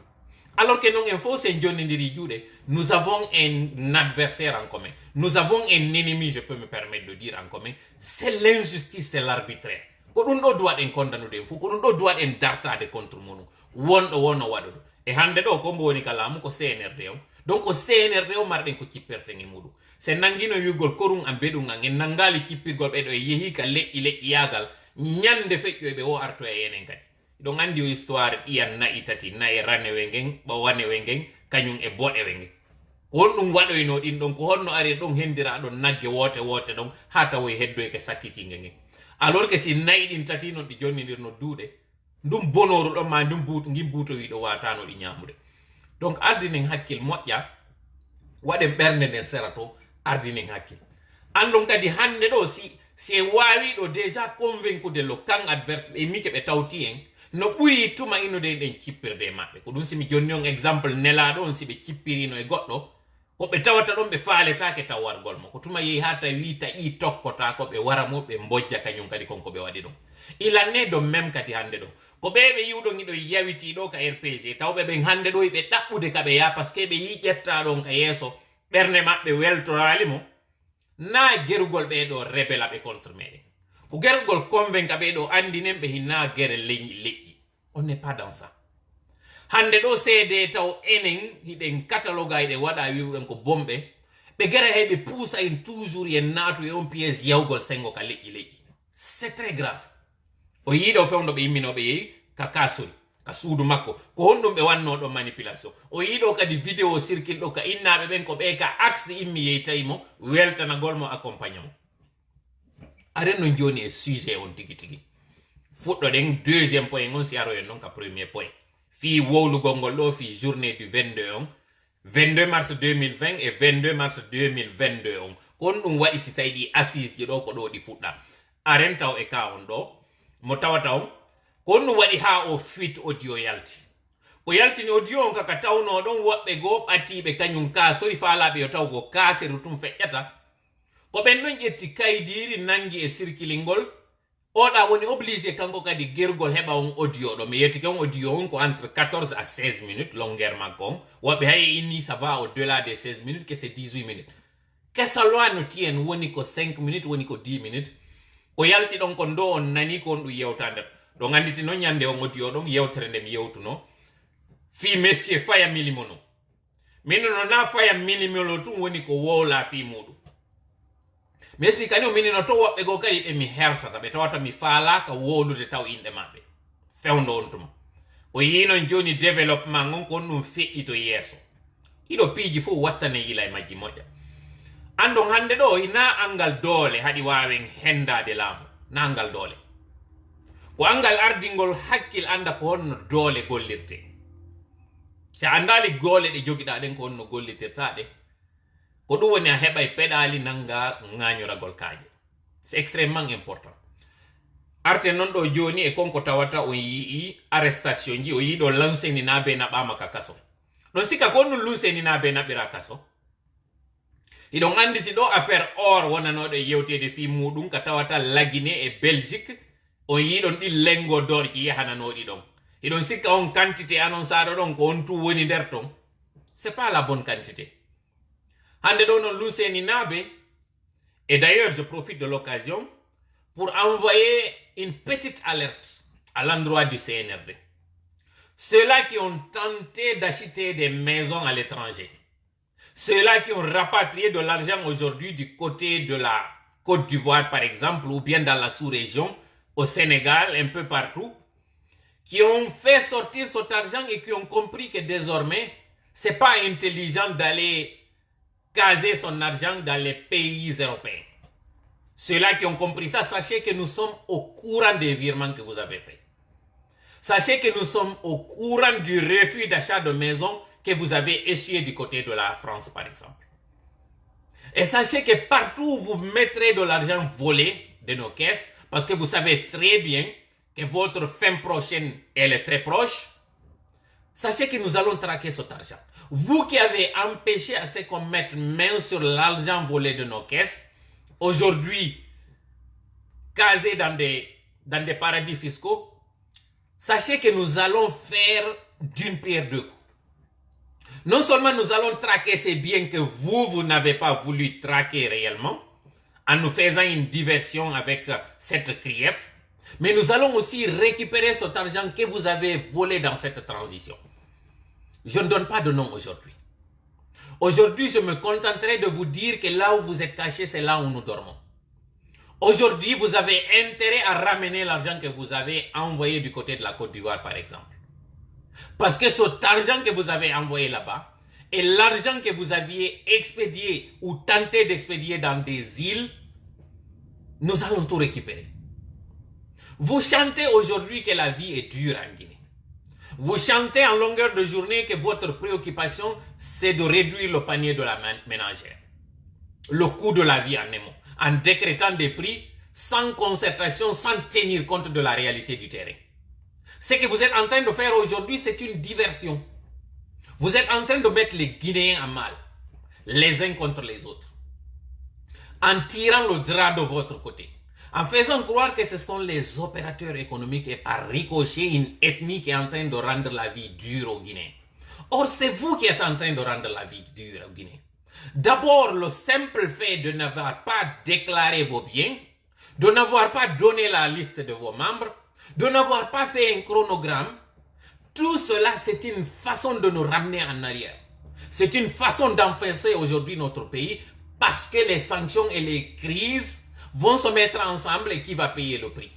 Alors que non faut c'est Johnny Jude, nous avons un adversaire en commun. Nous avons un ennemi, je peux me permettre de dire en commun. C'est l'injustice, c'est l'arbitraire. Ko dum do doit en condamner dem fu ko dum do doit en dartade contre mono. Wono wado. E hande do ko mboni kala mu ko CNRD o. Donc ko CNRD o marden ko cipperte ngi mudu. Se nangino yugol korun am bedum ngen nangali cippirgol be do yehi ka le yagal nyande feccio be o arto e yenen kadi. Donc andi o histoire iyan na itati na e rane wengen ba wane wengen kanyum e bode wengen won dum wado ino din donc honno ari don hendira don nagge wote don hata wo heddo e ke sakiti ngen alors que si nay din tati non di jonni no duude dum bonoru do ma dum buut ngi buuto wi do watano di nyamude. Donc ardinen hakkil modja waden bernde den serato ardinen hakkil andon kadi hande do si wawi do déjà convaincu de lo kan adverse e mi ke be tawti en no ɓuri tuma inude den cippirde maɓɓe ko ɗum simi jonni on exemple nelaɗo on si ɓe cippirino e goɗɗo ko ɓe tawata ɗon ɓe faaletake taw wargol mo ko tuma yehi ha tawi taƴi tokkota ko ɓe wara mo ɓe mbojja kañum kadi konko ɓe waɗi ɗum ilanne ɗo même kadi hande ɗo ko ɓe ɓe yiwɗon iɗo yawiti ɗo ka rpg tawɓe ɓen hande ɗo ɓe ɗaɓɓude ka ɓe ya par ce que ɓe yi ƴetta ɗon ka yeeso ɓernde maɓɓe weltorali mo na gerugol ɓeɗo rebela ɓe contre meɗen ko gerugol convainca ɓeɗo andinen ɓe hinna gere leƴƴi on n'est pas dans ça hande ɗo seede taw enen hiɗen catalogue hiɗe waɗa wiwɗen ko bomɓe ɓe gera hay ɓe puusa en toujours yen naatu e on piège yawgol sengo ka leƴƴi c'est très grave o yiiɗo fewndo ɓe yimminoɓe yehi ka kasori ka suudu makko ko honɗum ɓe wanno ɗo manipulation o yiiɗo kadi vidéo circule ɗo ka innaɓe ɓen ko ɓe ka axe immi yeytayimo weltanagol mo accompagne mo aren no joni e sujet on tigi tigi fuɗɗoɗen deuxième point on si aroyen noon ka premier point fi wowlugol ngol ɗo fi journée du 22 on 22 mars 2020 et 22 mars 2022 on kon ɗum waɗi si tawi ɗi assise ji ɗo ko ɗo ɗi fuɗɗa aren taw e ka on ɗo mo tawata on kon ɗum waɗi ha o fit audio yalti ko yaltini audio on kaka tawno ɗon woɓɓe goo ɓatiɓe kañum ka sori faalaɓe yo taw ko kaseru tum feƴƴata ko ɓen ɗon ƴetti kaydiri nangi e circulingol oɗa woni obligé kanko kadi gergol heɓa on audio ɗo mi yettike on audio on ko entre 14 à 16 minutes longueur makko on woɓɓe hay inni ça va au delà des 16 minutes que c'est 18 minutes kesa loi no tien woni ko 5 minutes woni ko 10 minutes ko yalti ɗon ko ndo on nani ko on ɗum yewta nder ɗo ganditi noon ñande on audio ɗon yewtere nde mi yewtuno fi monsieur faya milimono min no na faya milimolo tum woni ko wowla fi muɗum mi expliquani o minino to woɓɓe goo kadi ɓe mi hersata ɓe tawata mi faalaka wowlude taw inɗe maɓɓe fewndo on tuma o yinon joni développement on ko on ɗum feƴƴi to yeeso ɗiɗo piiji fof wattane yila e majji moƴƴa andon hande ɗo na angal doole haɗi wawen hendade laamu na angal doole ko angal ardingol hakkil anda ko honno doole gollirte so andali goole ɗe jogiɗa ɗen ko honno gollitirtaɗe ko ɗum woni a heɓa e peɗali nanga ŋañoragol kaaje c'est extrêmement important arte noon ɗo joni e konko tawata on yii arrestation ji o yiiɗo lanceni nabe naɓama ka kaso ɗon sika ko ɗum lunseni nabe naɓira kaso iɗon anditi ɗo affaire or wonanoɗo e yewtede fi muɗum ka tawata lagine e belgique on yiɗon ɗi lengo dorƴi yahananoɗi ɗon iɗon sikka on quantité anon saɗo ɗon ko on tu woni nder ton c'est pas la bonne quantité hande ɗo non luseni nabe et d'ailleurs je profite de l'occasion pour envoyer une petite alerte à l'endroit du CNRD ceux-là qui ont tenté d'acheter des maisons à l'étranger ceux-là qui ont rapatrié de l'argent aujourd'hui du côté de la Côte d'Ivoire par exemple ou bien dans la sous-région au Sénégal un peu partout qui ont fait sortir cet argent et qui ont compris que désormais c'est pas intelligent d'aller caser son argent dans les pays européens. Ceux-là qui ont compris ça, sachez que nous sommes au courant des virements que vous avez faits. Sachez que nous sommes au courant du refus d'achat de maison que vous avez essuyé du côté de la France, par exemple. Et sachez que partout où vous mettrez de l'argent volé de nos caisses, parce que vous savez très bien que votre fin prochaine, elle est très proche, sachez que nous allons traquer cet argent. Vous qui avez empêché à ce qu'on mette main sur l'argent volé de nos caisses, aujourd'hui, casé dans des paradis fiscaux, sachez que nous allons faire d'une pierre deux coups. Non seulement nous allons traquer ces biens que vous n'avez pas voulu traquer réellement, en nous faisant une diversion avec cette CRIEF, mais nous allons aussi récupérer cet argent que vous avez volé dans cette transition. Je ne donne pas de nom aujourd'hui. Aujourd'hui, je me contenterai de vous dire que là où vous êtes cachés, c'est là où nous dormons. Aujourd'hui, vous avez intérêt à ramener l'argent que vous avez envoyé du côté de la Côte d'Ivoire, par exemple. Parce que cet argent que vous avez envoyé là-bas et l'argent que vous aviez expédié ou tenté d'expédier dans des îles, nous allons tout récupérer. Vous chantez aujourd'hui que la vie est dure en Guinée. Vous chantez en longueur de journée que votre préoccupation, c'est de réduire le panier de la ménagère. Le coût de la vie en émo, en décrétant des prix sans concertation, sans tenir compte de la réalité du terrain. Ce que vous êtes en train de faire aujourd'hui, c'est une diversion. Vous êtes en train de mettre les Guinéens en mal. les uns contre les autres, en tirant le drap de votre côté, en faisant croire que ce sont les opérateurs économiques et par ricochet une ethnie qui est en train de rendre la vie dure aux Guinéens. Or, c'est vous qui êtes en train de rendre la vie dure aux Guinéens. D'abord, le simple fait de n'avoir pas déclaré vos biens, de n'avoir pas donné la liste de vos membres, de n'avoir pas fait un chronogramme, tout cela, c'est une façon de nous ramener en arrière. C'est une façon d'enfoncer aujourd'hui notre pays parce que les sanctions et les crises vont se mettre ensemble et qui va payer le prix?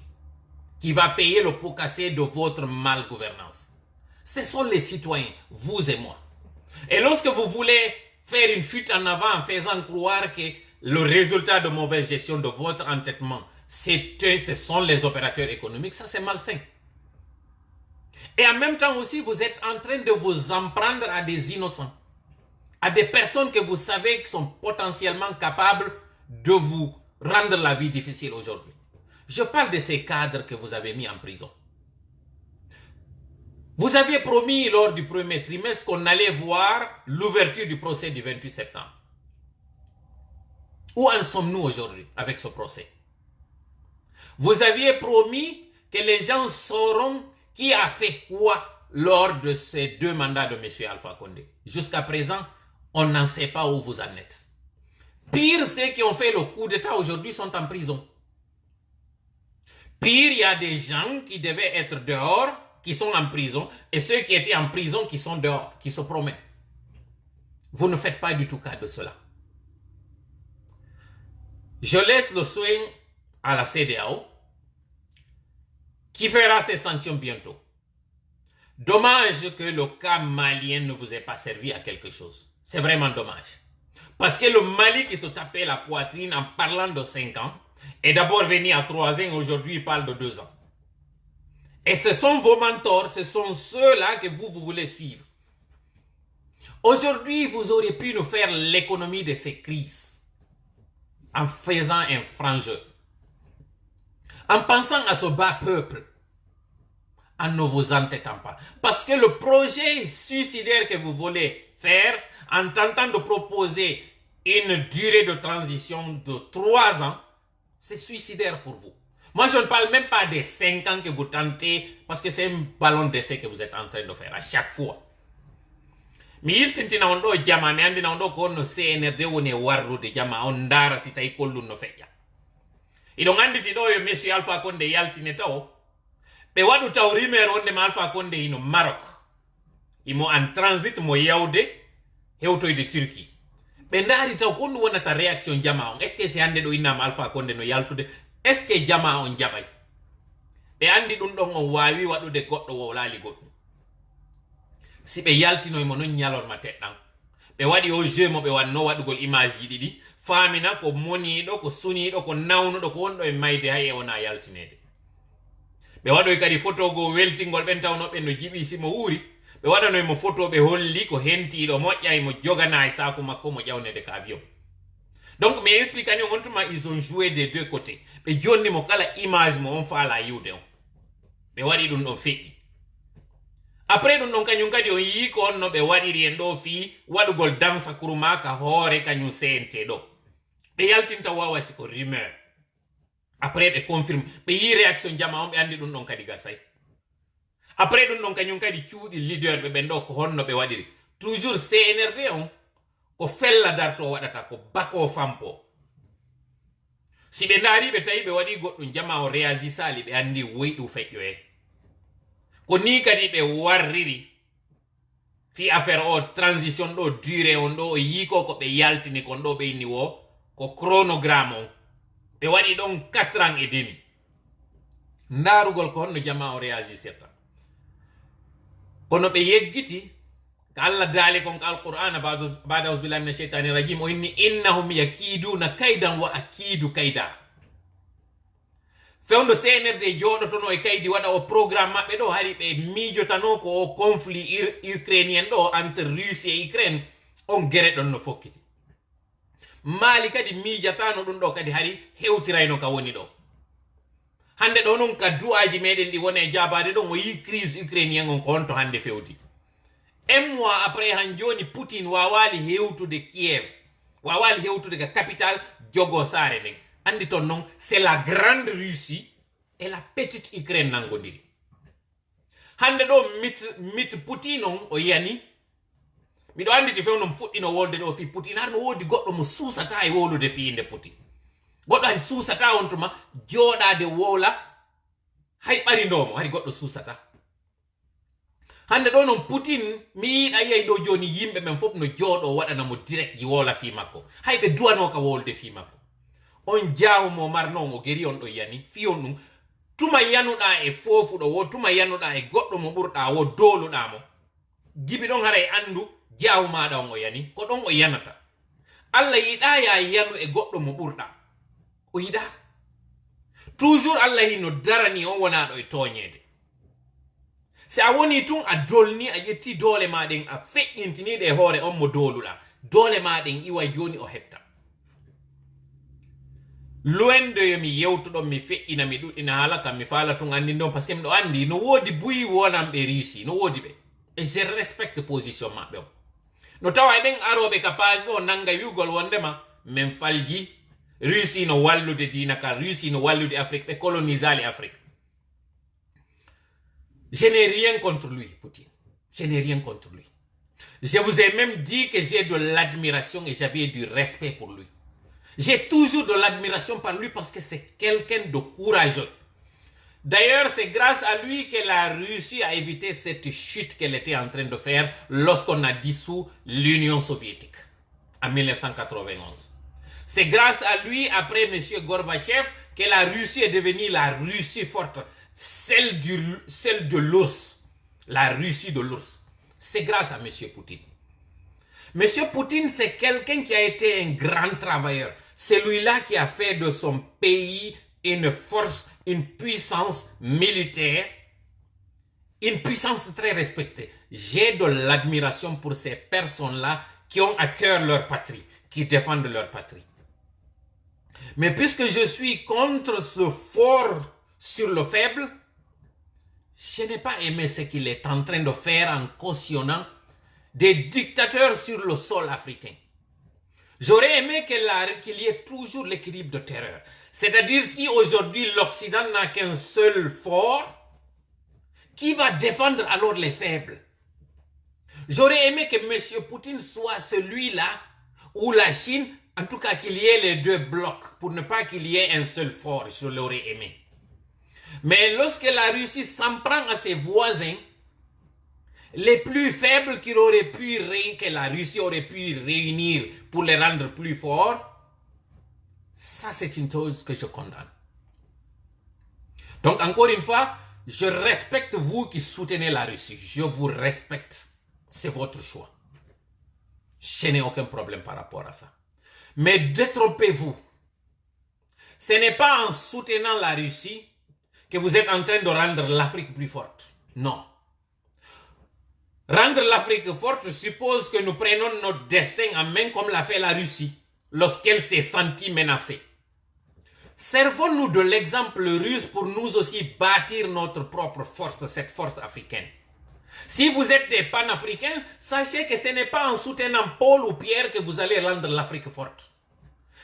Qui va payer le pot cassé de votre malgouvernance? Ce sont les citoyens, vous et moi. Et lorsque vous voulez faire une fuite en avant en faisant croire que le résultat de mauvaise gestion de votre entêtement, ce sont les opérateurs économiques, ça c'est malsain. Et en même temps aussi, vous êtes en train de vous en prendre à des innocents, à des personnes que vous savez qui sont potentiellement capables de vous rendre la vie difficile aujourd'hui. Je parle de ces cadres que vous avez mis en prison. Vous aviez promis lors du premier trimestre qu'on allait voir l'ouverture du procès du 28 septembre. Où en sommes-nous aujourd'hui avec ce procès? Vous aviez promis que les gens sauront qui a fait quoi lors de ces 2 mandats de M. Alpha Condé. Jusqu'à présent, on n'en sait pas où vous en êtes. Pire, ceux qui ont fait le coup d'État aujourd'hui sont en prison. Pire, il y a des gens qui devaient être dehors, qui sont en prison, et ceux qui étaient en prison qui sont dehors, qui se promènent. Vous ne faites pas du tout cas de cela. Je laisse le soin à la CEDEAO, qui fera ses sanctions bientôt. Dommage que le cas malien ne vous ait pas servi à quelque chose. C'est vraiment dommage. Parce que le Mali qui se tapait la poitrine en parlant de 5 ans, est d'abord venu à 3 ans, aujourd'hui il parle de 2 ans. Et ce sont vos mentors, ce sont ceux-là que vous voulez suivre. Aujourd'hui, vous auriez pu nous faire l'économie de ces crises en faisant un frangeur, en pensant à ce bas peuple, en ne vous entêtant pas. Parce que le projet suicidaire que vous voulez faire, en tentant de proposer une durée de transition de 3 ans, c'est suicidaire pour vous. Moi, je ne parle même pas des 5 ans que vous tentez, parce que c'est un ballon d'essai que vous êtes en train de faire à chaque fois. Mais il tintina on do jama mais andina on do ko no CNRD woni warrude jama on dara si tay kollu no feƴƴa iɗon anditi ɗo yo monsieur Alpha Condé yaltine taw ɓe waɗu taw rumeur wonde ma Alpha Condé ino Maroc imo en transit mo yawde hewtoyde Turquie ɓe ndaari taw ko ɗum wonata réaction jama on est ce que si hannde ɗo innama Alpha Condé no yaltude est ce que jama on jaɓay ɓe andi ɗum ɗon on wawi waɗude goɗɗo wo laali goɗɗum si ɓe yaltinoymo non ñalorma teɗɗan ɓe waɗi o jeu mo ɓe wanno waɗugol image ji ɗiɗi famina ko moniɗo ko suniɗo ko nawnuɗo ko wonɗo e mayde hay e wona yaltinede ɓe waɗoy kadi photo go weltingol ɓen tawnoɓe no jiɓi simo wuuri ɓe waɗanoymo photo ɓe holli ko hentiɗo moƴƴa mo jogana e saku makko mo ƴawnede ka avion donc mi expliquani on tuma ils ont joué des deux côtés ɓe jonnimo kala image mo on faala yiwde on ɓe waɗi ɗum ɗon feƴƴi après ɗum ɗon kañum kadi on yii ko on no ɓe waɗiri en ɗo fii waɗugol dansa kurumaka hoore kañum CNT ɗo ɓe yaltinta wawa siko rumeur après ɓe confirme ɓe yi réaction jama on ɓe andi ɗum ɗon kadi gasay après ɗum ɗon kañum kadi cuuɗi leader ɓe ɓen ɗo ko honno ɓe waɗiri toujours CNRD on ko fella darto waɗata ko bako fampo si ɓe ndaari ɓe tawi ɓe waɗi goɗɗum jama o réagi sali ɓe andi woyɗu feƴƴo e ko ni kadi ɓe warriri fi affaire o transition ɗo duré on ɗo o yiko ko ɓe yaltini kon ɗo ɓe inni wo ko chronogramme on ɓe waɗi ɗon 4 ans et demi ndarugol ko honno jama o réagi sirta kono ɓe yeggiti ko Allah daali kon ko alqur'ana bada ausbillahi min cheitani rajim o inni innahum yakiduna kaydan wa akidu kayda fewndo CNRD jooɗotono e kaydi waɗa o programme maɓɓe ɗo hari ɓe miijotano ko o conflit ukrainien ɗo entre Russie et Ukraine on guere ɗon no fokkiti Mali kadi miijatano ɗum ɗo kadi hari hewtirayno ka woni ɗo hande ɗo noon ka du'aji meɗen ɗi woni e jabade ɗon o yi crise ukrainien on ko honto hande fewdi un mois après han joni Poutine wawali hewtude Kiev wawal hewtude ga capitale jogo sare nden andi ton non c'est la grande Russie et la petite Ukraine nangodiri hande do mit Putin on o yani miɗo andi ti fewno fuɗɗino wolde ɗo fi Putin har no wodi goɗɗo mo suusata e wolude fiinde Putin goɗɗo hay suusata on tuma joɗade wola hay ɓari ndomo hay goɗɗo suusata hande ɗo non Putin mi yiɗa yey ɗo joni yimɓe men fof no jooɗo waɗanamo direct ji wola fi makko hay ɓe duwano ka wolde fi makko on jawmo marnomo geri on ɗo yani fiyon ɗum tuma yanuɗa e fofuɗo wo tuma yanuɗa e goɗɗo mo ɓurɗa wo doluɗamo gibi ɗon hara e andu jaw maɗa on o yani ko ɗon o yanata Allah yiɗa ya yanu e goɗɗo mo ɓurɗa o yiɗa toujours Allah hino darani on wonaɗo e toñede si a woni tun a dolni a ƴetti doole maɗen a feƴƴintiniɗe e hoore on mo doluɗa doole maɗen iwa joni o hetta loin de mi yewtuɗon mi feƴƴina mi ɗuɗɗina haala kam mi faala tun andi ɗon par ce que miɗo andi no woodi buyi wonanɓe réussi no woodi ɓe et je respecte position maɓɓe o no tawa eɗen aroɓe ka page ɗo nanga wiugol wondema min falji Russie no wallude dina ka Russie no wallude Afrique ɓe colonisali Afrique je n'ai rien contre lui Poutine je n'ai rien contre lui je vous ai même dit que j'ai de l'admiration et j'avais du respect pour lui j'ai toujours de l'admiration par lui parce que c'est quelqu'un de courageux d'ailleurs c'est grâce à lui que la Russie a évité cette chute qu'elle était en train de faire lorsqu'on a dissous l'Union soviétique en 1991 c'est grâce à lui, après M. Gorbatchev, que la Russie est devenue la Russie forte, celle de l'ours, la Russie de l'ours. C'est grâce à M. Poutine. M. Poutine, c'est quelqu'un qui a été un grand travailleur. C'est lui-là qui a fait de son pays une force, une puissance militaire, une puissance très respectée. J'ai de l'admiration pour ces personnes-là qui ont à cœur leur patrie, qui défendent leur patrie. Mais puisque je suis contre ce fort sur le faible, je n'ai pas aimé ce qu'il est en train de faire en cautionnant des dictateurs sur le sol africain. J'aurais aimé qu'il y ait toujours l'équilibre de terreur. C'est-à-dire si aujourd'hui l'Occident n'a qu'un seul fort, qui va défendre alors les faibles? J'aurais aimé que M. Poutine soit celui-là où la Chine, en tout cas qu'il y ait les deux blocs, pour ne pas qu'il y ait un seul fort, je l'aurais aimé. Mais lorsque la Russie s'en prend à ses voisins, les plus faibles que la Russie aurait pu réunir pour les rendre plus forts, ça c'est une chose que je condamne. Donc encore une fois, je respecte vous qui soutenez la Russie. Je vous respecte. C'est votre choix. Je n'ai aucun problème par rapport à ça. Mais détrompez-vous. Ce n'est pas en soutenant la Russie que vous êtes en train de rendre l'Afrique plus forte. Non. Rendre l'Afrique forte suppose que nous prenons notre destin en main comme l'a fait la Russie lorsqu'elle s'est sentie menacée. Servons-nous de l'exemple russe pour nous aussi bâtir notre propre force, cette force africaine. Si vous êtes des panafricains, sachez que ce n'est pas en soutenant Paul ou Pierre que vous allez rendre l'Afrique forte.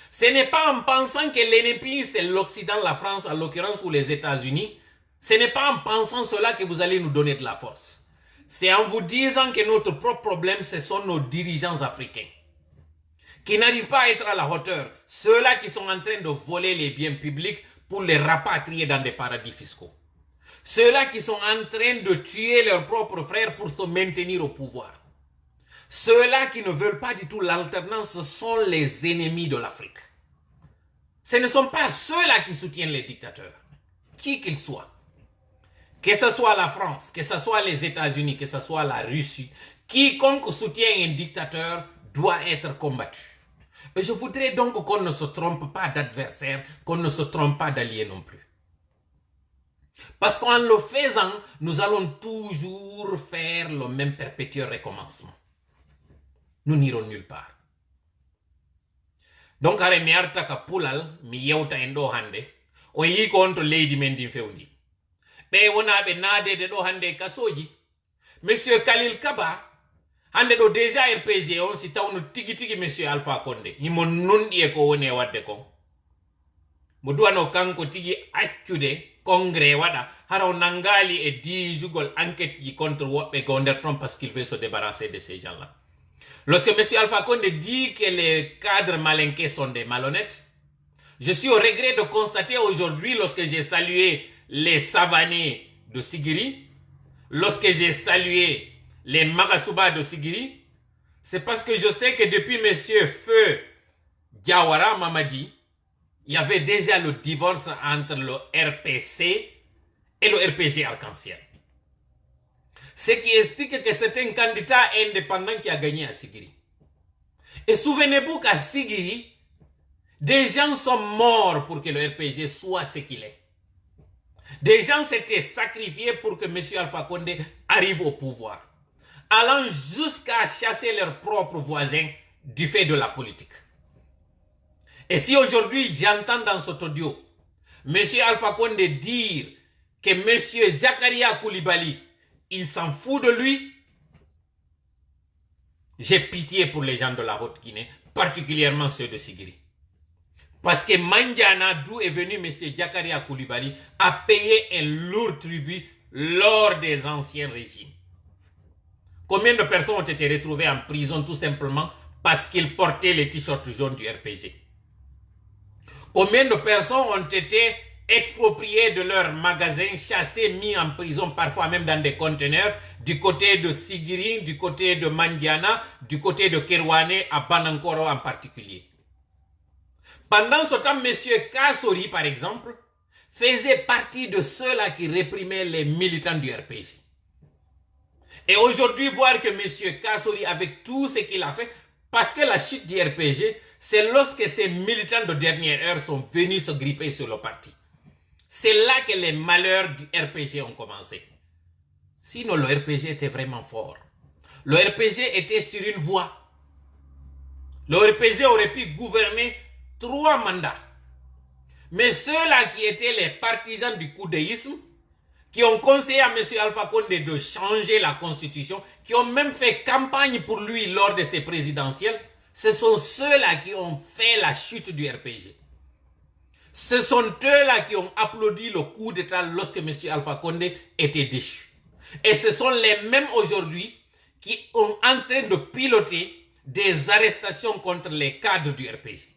Ce n'est pas en pensant que l'ennemi c'est l'Occident, la France en l'occurrence ou les États-Unis. Ce n'est pas en pensant cela que vous allez nous donner de la force. C'est en vous disant que notre propre problème, ce sont nos dirigeants africains qui n'arrivent pas à être à la hauteur. Ceux-là qui sont en train de voler les biens publics pour les rapatrier dans des paradis fiscaux. Ceux-là qui sont en train de tuer leurs propres frères pour se maintenir au pouvoir. Ceux-là qui ne veulent pas du tout l'alternance, ce sont les ennemis de l'Afrique. Ce ne sont pas ceux-là qui soutiennent les dictateurs, qui qu'ils soient. Que ce soit la France, que ce soit les États-Unis, que ce soit la Russie, quiconque soutient un dictateur doit être combattu. Et je voudrais donc qu'on ne se trompe pas d'adversaire, qu'on ne se trompe pas d'allié non plus. Parce qu'en le faisant, nous allons toujours faire le même perpétuel recommencement. Nous n'irons nulle part. Donc, are mi arta ka pulal, mi yewta en ɗo hande, o yi ko on to leydi men din fewndi. Ɓe wonaɓe naadede ɗo hande kasoji. Monsieur Khalil Kaba hande do déjà RPG on si tawno tigi tigi monsieur Alpha Condé himo nundi e ko woni e wadde ko mo duwano kanko tigi accude congrès wada haraw nangali e dijugol enquête yi contre wobbe go nder ton parce qu'il veut se débarrasser de ces gens-là. Lorsque monsieur Alpha Condé dit que les cadres malinqués sont des malhonnêtes, je suis au regret de constater aujourd'hui, lorsque j'ai salué les Savanés de Sigiri, lorsque j'ai salué les Magasuba de Sigiri, c'est parce que je sais que depuis monsieur Feu Diawara Mamadi, il y avait déjà le divorce entre le RPC et le RPG Arc-en-Ciel. Ce qui explique que c'est un candidat indépendant qui a gagné à Sigiri. Et souvenez-vous qu'à Sigiri, des gens sont morts pour que le RPG soit ce qu'il est. Des gens s'étaient sacrifiés pour que M. Alpha Condé arrive au pouvoir, allant jusqu'à chasser leurs propres voisins du fait de la politique. Et si aujourd'hui j'entends dans cet audio M. Alpha Condé dire que M. Zakaria Koulibaly, il s'en fout de lui, j'ai pitié pour les gens de la Haute-Guinée, particulièrement ceux de Sigiri. Parce que Mandiana, d'où est venu M. Zakaria Koulibaly, a payé un lourd tribut lors des anciens régimes. Combien de personnes ont été retrouvées en prison tout simplement parce qu'ils portaient les t-shirts jaunes du RPG? Combien de personnes ont été expropriées de leurs magasins, chassées, mis en prison, parfois même dans des conteneurs, du côté de Sigiri, du côté de Mandiana, du côté de Kerouane, à Banankoro en particulier. Pendant ce temps, M. Kassori, par exemple, faisait partie de ceux-là qui réprimaient les militants du RPG. Et aujourd'hui, voir que M. Kassori, avec tout ce qu'il a fait, parce que la chute du RPG, c'est lorsque ces militants de dernière heure sont venus se gripper sur le parti. C'est là que les malheurs du RPG ont commencé. Sinon, le RPG était vraiment fort. Le RPG était sur une voie. Le RPG aurait pu gouverner 3 mandats. Mais ceux-là qui étaient les partisans du coudéisme, qui ont conseillé à M. Alpha Condé de changer la constitution, qui ont même fait campagne pour lui lors de ses présidentielles, ce sont ceux-là qui ont fait la chute du RPG. Ce sont eux-là qui ont applaudi le coup d'État lorsque M. Alpha Condé était déchu. Et ce sont les mêmes aujourd'hui qui sont en train de piloter des arrestations contre les cadres du RPG.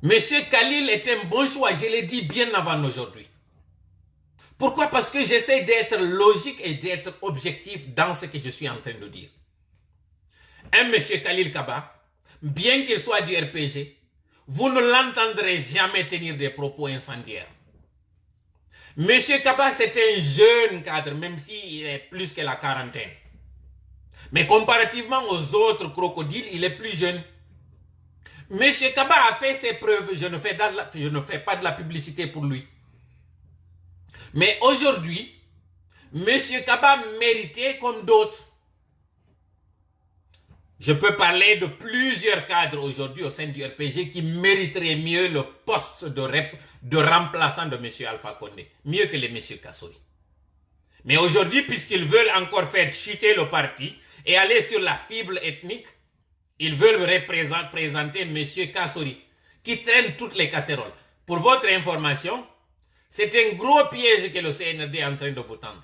M. Khalil est un bon choix, je l'ai dit bien avant aujourd'hui. Pourquoi? Parce que j'essaie d'être logique et d'être objectif dans ce que je suis en train de dire. Un M. Khalil Kaba, bien qu'il soit du RPG, vous ne l'entendrez jamais tenir des propos incendiaires. M. Kaba, c'est un jeune cadre, même s'il est plus que la quarantaine. Mais comparativement aux autres crocodiles, il est plus jeune. M. Kaba a fait ses preuves, je ne fais pas de la publicité pour lui. Mais aujourd'hui, M. Kaba méritait comme d'autres. Je peux parler de plusieurs cadres aujourd'hui au sein du RPG qui mériteraient mieux le poste de remplaçant de M. Alpha Condé, mieux que les M. Kassori. Mais aujourd'hui, puisqu'ils veulent encore faire chuter le parti et aller sur la fibre ethnique, ils veulent présenter M. Kassori, qui traîne toutes les casseroles. Pour votre information, c'est un gros piège que le CNRD est en train de vous tendre.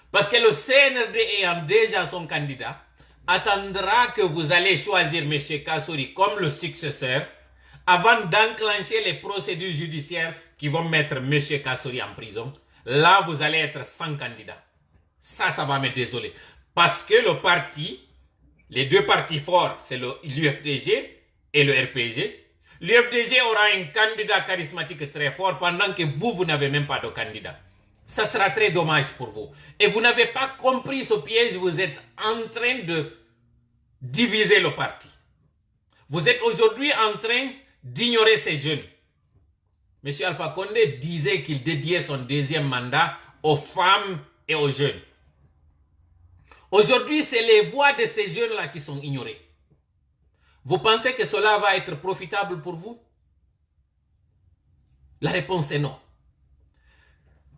Parce que le CNRD ayant déjà son candidat, attendra que vous allez choisir M. Kassori comme le successeur avant d'enclencher les procédures judiciaires qui vont mettre M. Kassori en prison. Là, vous allez être sans candidat. Ça va me désoler. Parce que le parti, les deux partis forts, c'est l'UFDG et le RPG. L'UFDG aura un candidat charismatique très fort pendant que vous n'avez même pas de candidat. Ça sera très dommage pour vous. Et vous n'avez pas compris ce piège, vous êtes en train de diviser le parti. Vous êtes aujourd'hui en train d'ignorer ces jeunes. M. Alpha Condé disait qu'il dédiait son deuxième mandat aux femmes et aux jeunes. Aujourd'hui, c'est les voix de ces jeunes-là qui sont ignorées. Vous pensez que cela va être profitable pour vous? La réponse est non.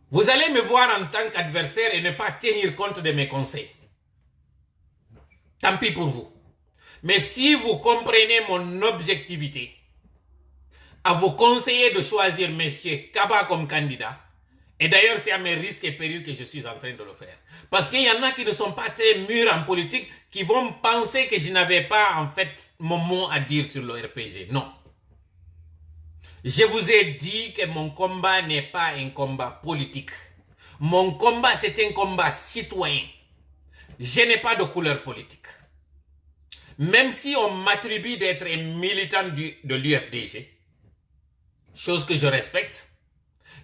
Vous allez me voir en tant qu'adversaire et ne pas tenir compte de mes conseils. Tant pis pour vous. Mais si vous comprenez mon objectivité, à vous conseiller de choisir M. Kaba comme candidat, et d'ailleurs c'est à mes risques et périls que je suis en train de le faire. Parce qu'il y en a qui ne sont pas très mûrs en politique, qui vont penser que je n'avais pas en fait mon mot à dire sur le RPG. Non. Je vous ai dit que mon combat n'est pas un combat politique. Mon combat, c'est un combat citoyen. Je n'ai pas de couleur politique. Même si on m'attribue d'être un militant de l'UFDG, chose que je respecte,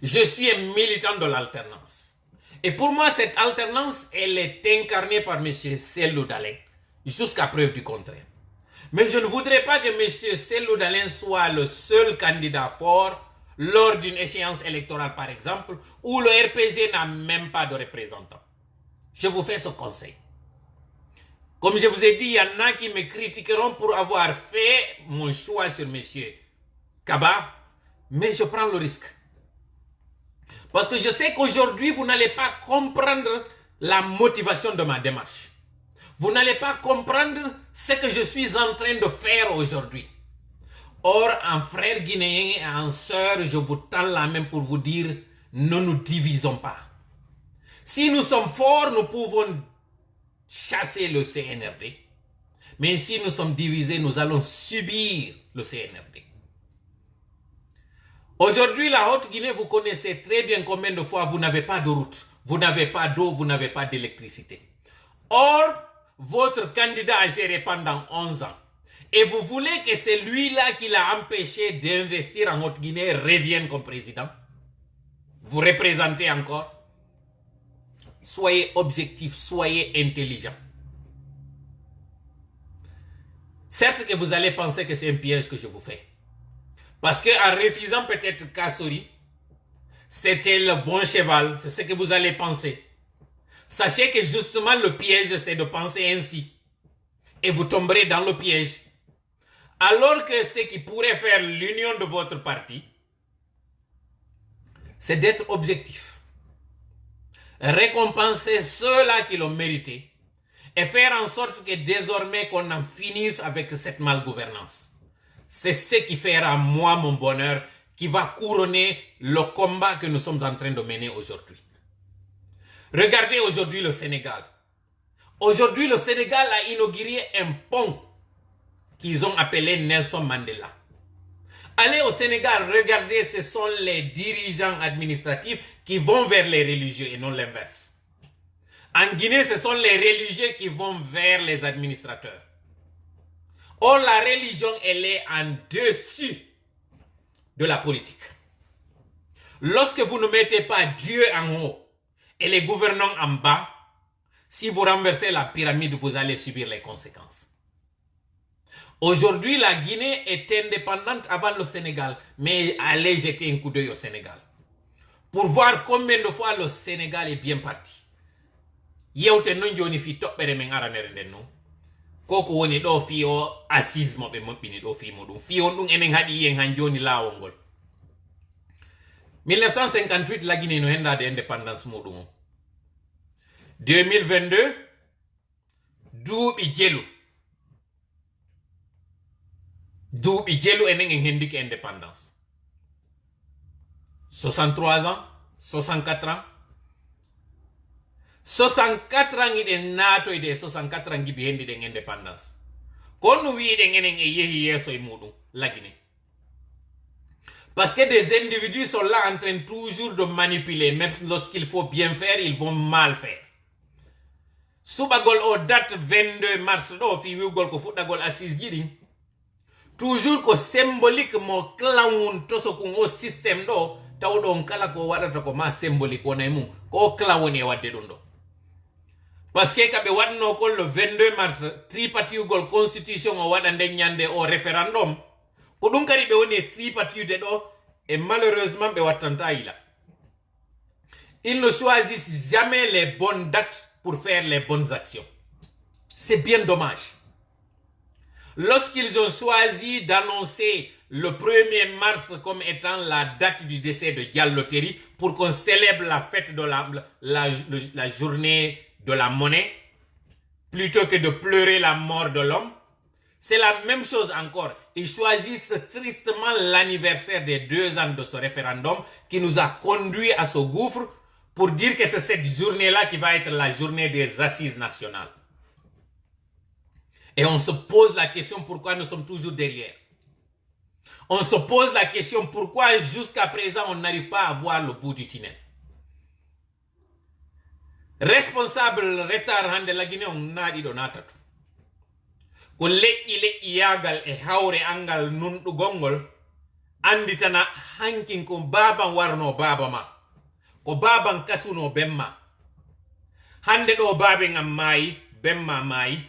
je suis un militant de l'alternance. Et pour moi, cette alternance, elle est incarnée par M. Cellou Dalein, jusqu'à preuve du contraire. Mais je ne voudrais pas que M. Cellou Dalein soit le seul candidat fort lors d'une échéance électorale, par exemple, où le RPG n'a même pas de représentant. Je vous fais ce conseil. Comme je vous ai dit, il y en a qui me critiqueront pour avoir fait mon choix sur M. Kaba, mais je prends le risque. Parce que je sais qu'aujourd'hui, vous n'allez pas comprendre la motivation de ma démarche. Vous n'allez pas comprendre ce que je suis en train de faire aujourd'hui. Or, en frère guinéen et en sœur, je vous tends la main pour vous dire, ne nous divisons pas. Si nous sommes forts, nous pouvons chasser le CNRD. Mais si nous sommes divisés, nous allons subir le CNRD. Aujourd'hui, la Haute-Guinée, vous connaissez très bien combien de fois vous n'avez pas de route, vous n'avez pas d'eau, vous n'avez pas d'électricité. Or, votre candidat a géré pendant 11 ans. Et vous voulez que celui-là qui l'a empêché d'investir en Haute-Guinée revienne comme président? Vous représentez encore? Soyez objectif, soyez intelligent. Certes que vous allez penser que c'est un piège que je vous fais. Parce qu'en refusant peut-être Kassori, c'était le bon cheval, c'est ce que vous allez penser. Sachez que justement le piège, c'est de penser ainsi. Et vous tomberez dans le piège. Alors que ce qui pourrait faire l'union de votre parti, c'est d'être objectif. Récompenser ceux-là qui l'ont mérité et faire en sorte que désormais qu'on en finisse avec cette malgouvernance. C'est ce qui fera moi mon bonheur, qui va couronner le combat que nous sommes en train de mener aujourd'hui. Regardez aujourd'hui le Sénégal. Aujourd'hui, le Sénégal a inauguré un pont qu'ils ont appelé Nelson Mandela. Allez au Sénégal, regardez, ce sont les dirigeants administratifs qui vont vers les religieux et non l'inverse. En Guinée, ce sont les religieux qui vont vers les administrateurs. Or, la religion, elle est en dessus de la politique. Lorsque vous ne mettez pas Dieu en haut et les gouvernants en bas, si vous renversez la pyramide, vous allez subir les conséquences. Aujourd'hui, la Guinée est indépendante avant le Sénégal, mais allez jeter un coup d'œil au Sénégal pour voir combien de fois le Sénégal est bien parti. Yewte non joni fi toɓɓere men aranere nden non koko woni ɗo fi o assise mo ɓe moɓɓini ɗo fi muɗum fi on ɗum enen haɗi yen han joni laawol ngol 1958 la Guinée no hendade indépendance muɗum 2022 duuɓi jelu enen en hendiki indépendance 63 ans 64 ans 64 ans iɗen naatoyde 64 ans giɓi hendi ɗen indépendance kono wiɗen enen e yehi yeeso e muɗum lagine parce que des individus sont là en train toujours de manipuler même lorsqu'il faut bien faire ils vont mal faire suɓagol o date 22 mars ɗo fi wiwgol ko fuɗɗagol assise ji ɗin toujours ko symbolique mo klawun tosokun o système ɗo tawɗon kala ko waɗata ko ma symbolique wona e mum ko clan woni e wadde ɗum ɗo parce que kaɓe waɗno kon le 22 mars tripatiyugol constitution o waɗa nden ñande o référendum ko ɗum kadi ɓe woni e tripatiyude ɗo et malheureusement ɓe wattanta yila ils ne choisissent jamais les bonnes dates pour faire les bonnes actions c'est bien dommage lorsqu'ils ont choisi d'annoncer le 1er mars comme étant la date du décès de Diallo Terry pour qu'on célèbre la fête de la journée de la monnaie, plutôt que de pleurer la mort de l'homme. C'est la même chose encore. Ils choisissent tristement l'anniversaire des 2 ans de ce référendum qui nous a conduit à ce gouffre pour dire que c'est cette journée-là qui va être la journée des assises nationales. Et on se pose la question pourquoi nous sommes toujours derrière. On se pose la question pourquoi jusqu'à présent on n'arrive pas à voir le bout du tunnel. Responsable retard hande la Guinée on naɗi ɗo natatu. Ko leƴƴi yagal e hawre angal nunɗugol anditana hankin ko baban warno baba ma. Ko baban kasuno bemma. Hande ɗo babe ngam maayi, bemma maayi.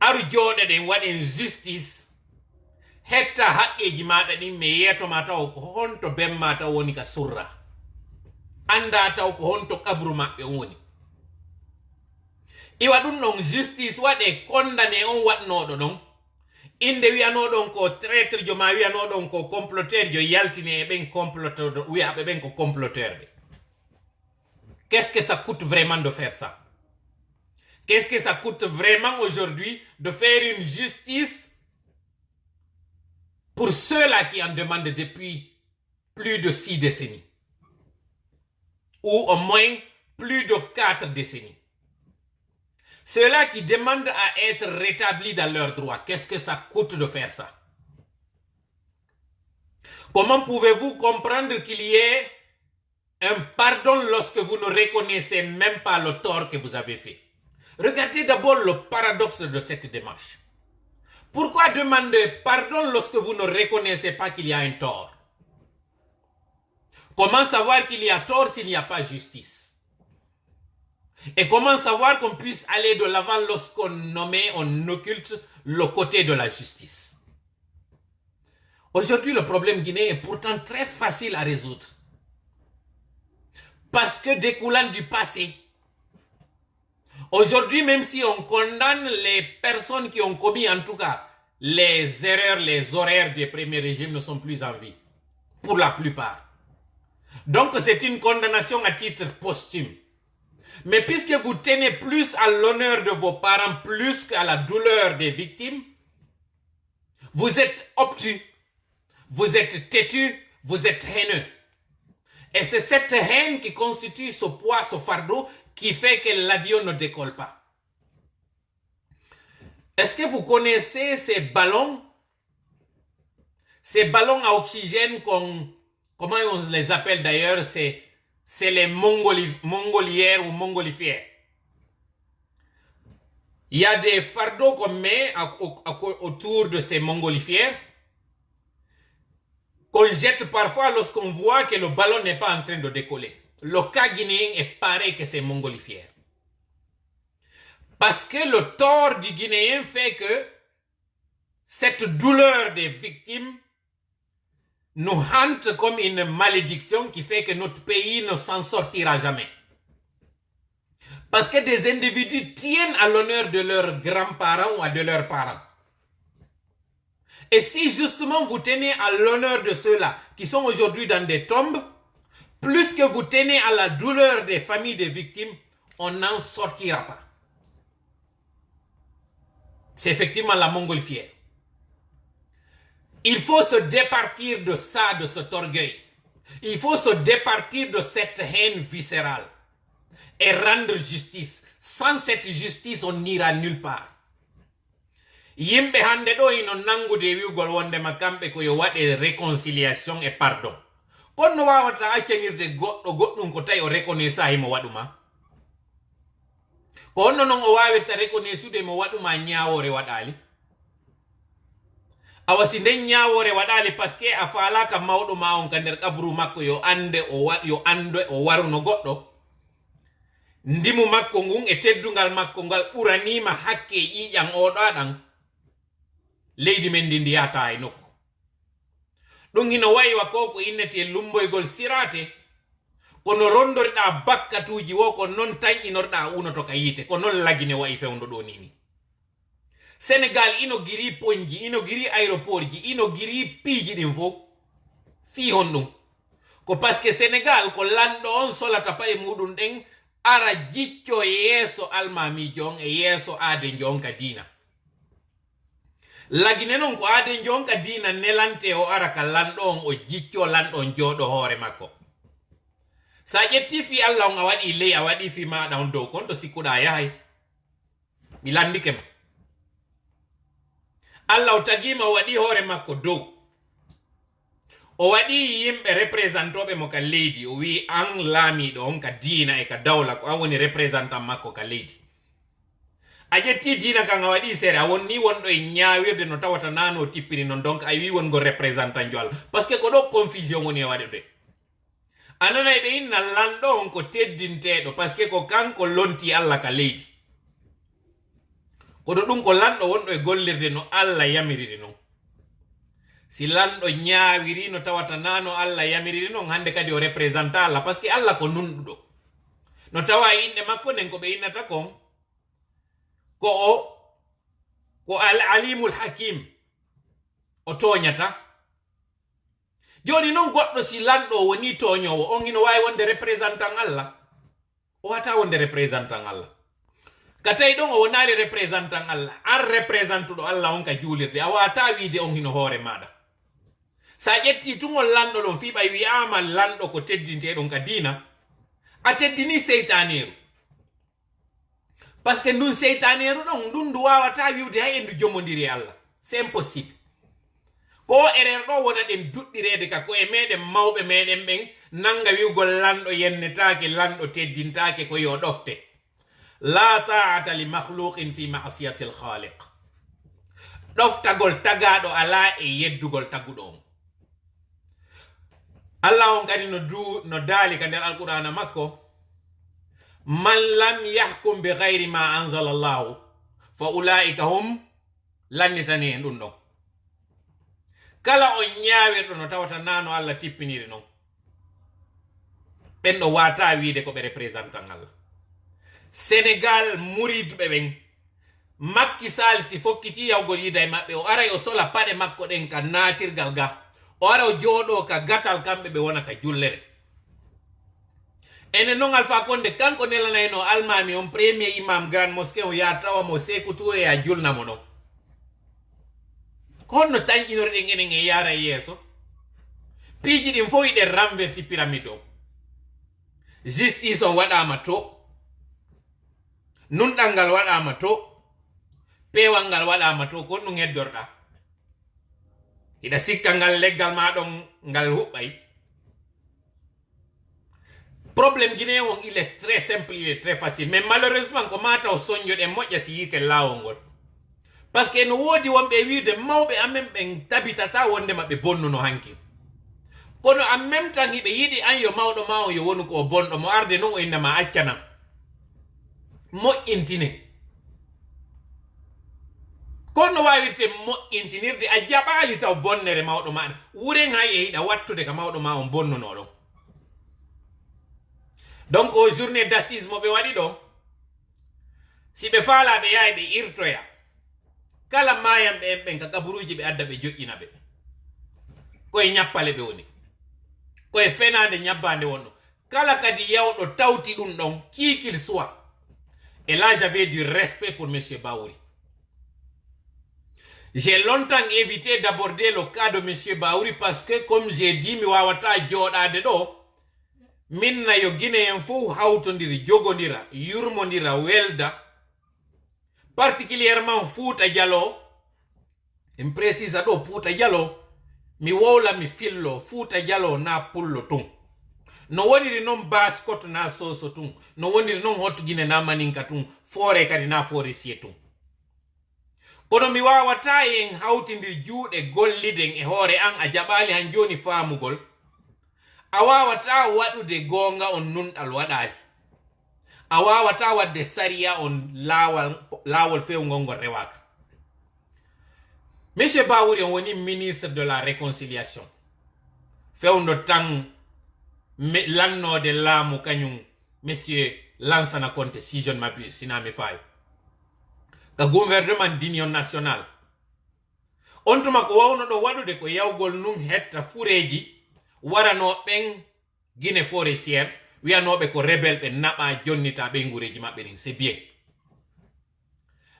Aru joɗoɗen waɗen justice hetta haqqeji maɗa ɗin mi yetoma taw ko honto bemma taw woni ka surra. Anda taw ko honto kabru maɓɓe woni. Iwa ɗum ɗon justice waɗe condamné on waɗnoɗo ɗon. Inde wiyanoɗon ko traître jo ma wiyanoɗon ko comploteur jo yaltini e ɓen comploteur wiyaɓe ɓen ko comploteur ɓe. Qu'est-ce que ça coûte vraiment de faire ça? Qu'est-ce que ça coûte vraiment aujourd'hui de faire une justice pour ceux-là qui en demandent depuis plus de 6 décennies? Ou au moins plus de 4 décennies. Ceux-là qui demandent à être rétablis dans leurs droits, qu'est-ce que ça coûte de faire ça? Comment pouvez-vous comprendre qu'il y ait un pardon lorsque vous ne reconnaissez même pas le tort que vous avez fait? Regardez d'abord le paradoxe de cette démarche. Pourquoi demander pardon lorsque vous ne reconnaissez pas qu'il y a un tort? Comment savoir qu'il y a tort s'il n'y a pas justice? Et comment savoir qu'on puisse aller de l'avant lorsqu'on on occulte le côté de la justice? Aujourd'hui, le problème guinéen est pourtant très facile à résoudre. Parce que découlant du passé, aujourd'hui, même si on condamne les personnes qui ont commis en tout cas les erreurs, les horaires des premiers régimes ne sont plus en vie. Pour la plupart. Donc c'est une condamnation à titre posthume. Mais puisque vous tenez plus à l'honneur de vos parents plus qu'à la douleur des victimes, vous êtes obtus, vous êtes têtu, vous êtes haineux. Et c'est cette haine qui constitue ce poids, ce fardeau, qui fait que l'avion ne décolle pas. Est-ce que vous connaissez ces ballons? Ces ballons à oxygène, comment on les appelle d'ailleurs, c'est les mongolières ou mongolifères. Il y a des fardeaux qu'on met autour de ces mongolifères qu'on jette parfois lorsqu'on voit que le ballon n'est pas en train de décoller. Le cas guinéen est pareil que ces mongolifères. Parce que le tort du Guinéen fait que cette douleur des victimes nous hante comme une malédiction qui fait que notre pays ne s'en sortira jamais. Parce que des individus tiennent à l'honneur de leurs grands-parents ou de leurs parents. Et si justement vous tenez à l'honneur de ceux-là qui sont aujourd'hui dans des tombes, plus que vous tenez à la douleur des familles des victimes, on n'en sortira pas. C'est effectivement la montgolfière. Il faut se départir de ça, de cet orgueil. Il faut se départir de cette haine viscérale et rendre justice. Sans cette justice, on n'ira nulle part. Yimbe hande do ino nangude wiugol wonde makambe ko yo wade réconciliation et pardon. Kono wawata accanirde goddum ko tay o reconnaissa himo waduma. Kono non o wawata reconnaissude mo waduma nyaawore wadali. Awasi nden nyaawore wadali parce que a falaka mawdo ma on ka nder kabru makko yo ande o waruno goddo. Ndimu makko ngun e teddungal makko ngal uranima hakke ƴiƴan oɗo aɗan. Leydi men ndi yata e nokku. Ɗum hino waywa ko ko innete lumboygol sirate kono rondorɗa bakkatuji wo ko non tan inorɗa unoto ka yite ko non lagine wayi fewndo ɗo nini. Sénégal ino giri ponji, ino giri aéroport ji, ino giri piiji ɗin fof fi hon ɗum. Ko parce que Sénégal ko lanɗo on solata paɗe muɗum ɗen ara jicco yeso almami jon e yeso ade jonka dina lagine non ko ade jonka dina nelante o ara ka lando on o jicco lando jodo hore makko sa jetti fi Allah on a wadi ley a wadi fi ma on dow kon to sikuda yahay mi landike ma Allah o tagima o wadi hore makko dow o wadi yimbe representobe mo ka leydi o wi an laamido on ka dina e ka dawla ko an woni representant makko ka leydi a jetti dina kan a wadi sere a wonni wondo e nyaawirde no tawata nano tippiri non donc ay wi wongo representant jol parce que ko do confusion woni e wade de anana be inna lando on ko teddintedo parce que ko kanko lonti Allah ka leydi ko do dum ko lando wondo e gollirde no Allah yamiriri non si lando nyaawiri no tawata nano Allah yamiriri non hande kadi o representa Allah parce que Allah ko nundudo no tawa inde makko nen ko be innata kon ko al alimul hakim o toñata joni non goddo si lando woni toñowo on ino wawi wonde representant Allah o wata wonde representant Allah katay don o wonari representant Allah an representudo Allah on ka julirde a wata wiide on hino hore mada sa jetti tungol lando don fi bay wi'ama lando ko teddinte don ka dina a teddini seytaneru parce que ndun seytaneru don ndun du wawata wiwde hay endu jomondiri Allah c'est impossible ko erer do wona den duddirede ka ko e meden mawbe meden ben nanga wiwgol lando yennetaake lando teddintaake ko yo dofte la ta'ata li makhluqin fi ma'siyati al-khaliq doftagol tagado ala e yeddugol tagudo Allah on kadi no dali kan al-Qur'an makko man lam yahkum bi ghairi ma anzala Allah fa ulaika hum lannitani en dum kala o nyaawirdo no tawata nano Allah tippiniri non ben do wata wiide ko be representant Allah Senegal murid ben Macky Sall si fokkiti yawgol yida e mabbe o ara o sola pade makko den ka natirgal ga o ara o jodo ka gatal kambe be wona ka jullere ene non alfa konde kanko nelanayno almami on premier imam grand mosquée o ya tawa mo Sekou Touré ya julna mo non konno tanjinorde ngenen e yara yeso piji din fo ide renversi pyramide justice o wadama to nundangal wadama to pewangal wadama to ko no ngeddorda ida sikka ngal leggal ma don ngal hubbay problème guinéen on il est très simple il est très facile mais malheureusement ko mata o soñjo de mojja si yite lawol parce que no wodi wonbe wiide mawbe amem ben tabitata wonde mabbe bonnuno hanki kono en même temps hibe yidi an yo mawdo mawo yo wonu ko bondo mo arde non o indama accana mo intine kono wawite mo intinirde a jabali taw bonnere mawdo ma wuren ha yeyida wattude ka mawdo ma on bonnuno don donc o journée d'assise mo be wadi do si be faala be yaay be irtoya kala mayam be ben ka kaburuji be adda be joggina be koy nyappale be woni koy fenande nyabbande wonno kala kadi yawdo tawti dum don qui qu'il soit et là j'avais du respect pour monsieur Baouri. J'ai longtemps évité d'aborder le cas de monsieur Baouri parce que comme j'ai dit mi wawata jodade do minna yo Guinéen fo hawtondiri jogondira yurmondira welda particulièrement Fouta Diallo en précisa do Fouta Diallo mi wowla mi fillo Fouta Diallo na pullo tun no woniri non baskot na soso tun no woniri non hot Guinée na maninka tun fore kadi na fore sietun kono mi wawata en hawtindir juude golliden e hore an a jabali han joni famugol a wawata wadude gonga on nundal wadali a wawata wadde sariya on lawol fewgol ngol rewaka monsieur Baouri on woni ministre de la réconciliation fewndo tan lannode laamu kañum monsieur Lansana Conté si je ne m'abuse sinami fay ka gouvernement d'union nationale on tuma ko wawno do wadude ko yawgol nun hetta fureji warano ben Guinée forestière wiyanoɓe ko rebel ɓe naɓa jonnita ɓe ngureji maɓɓe ɗin c'est bien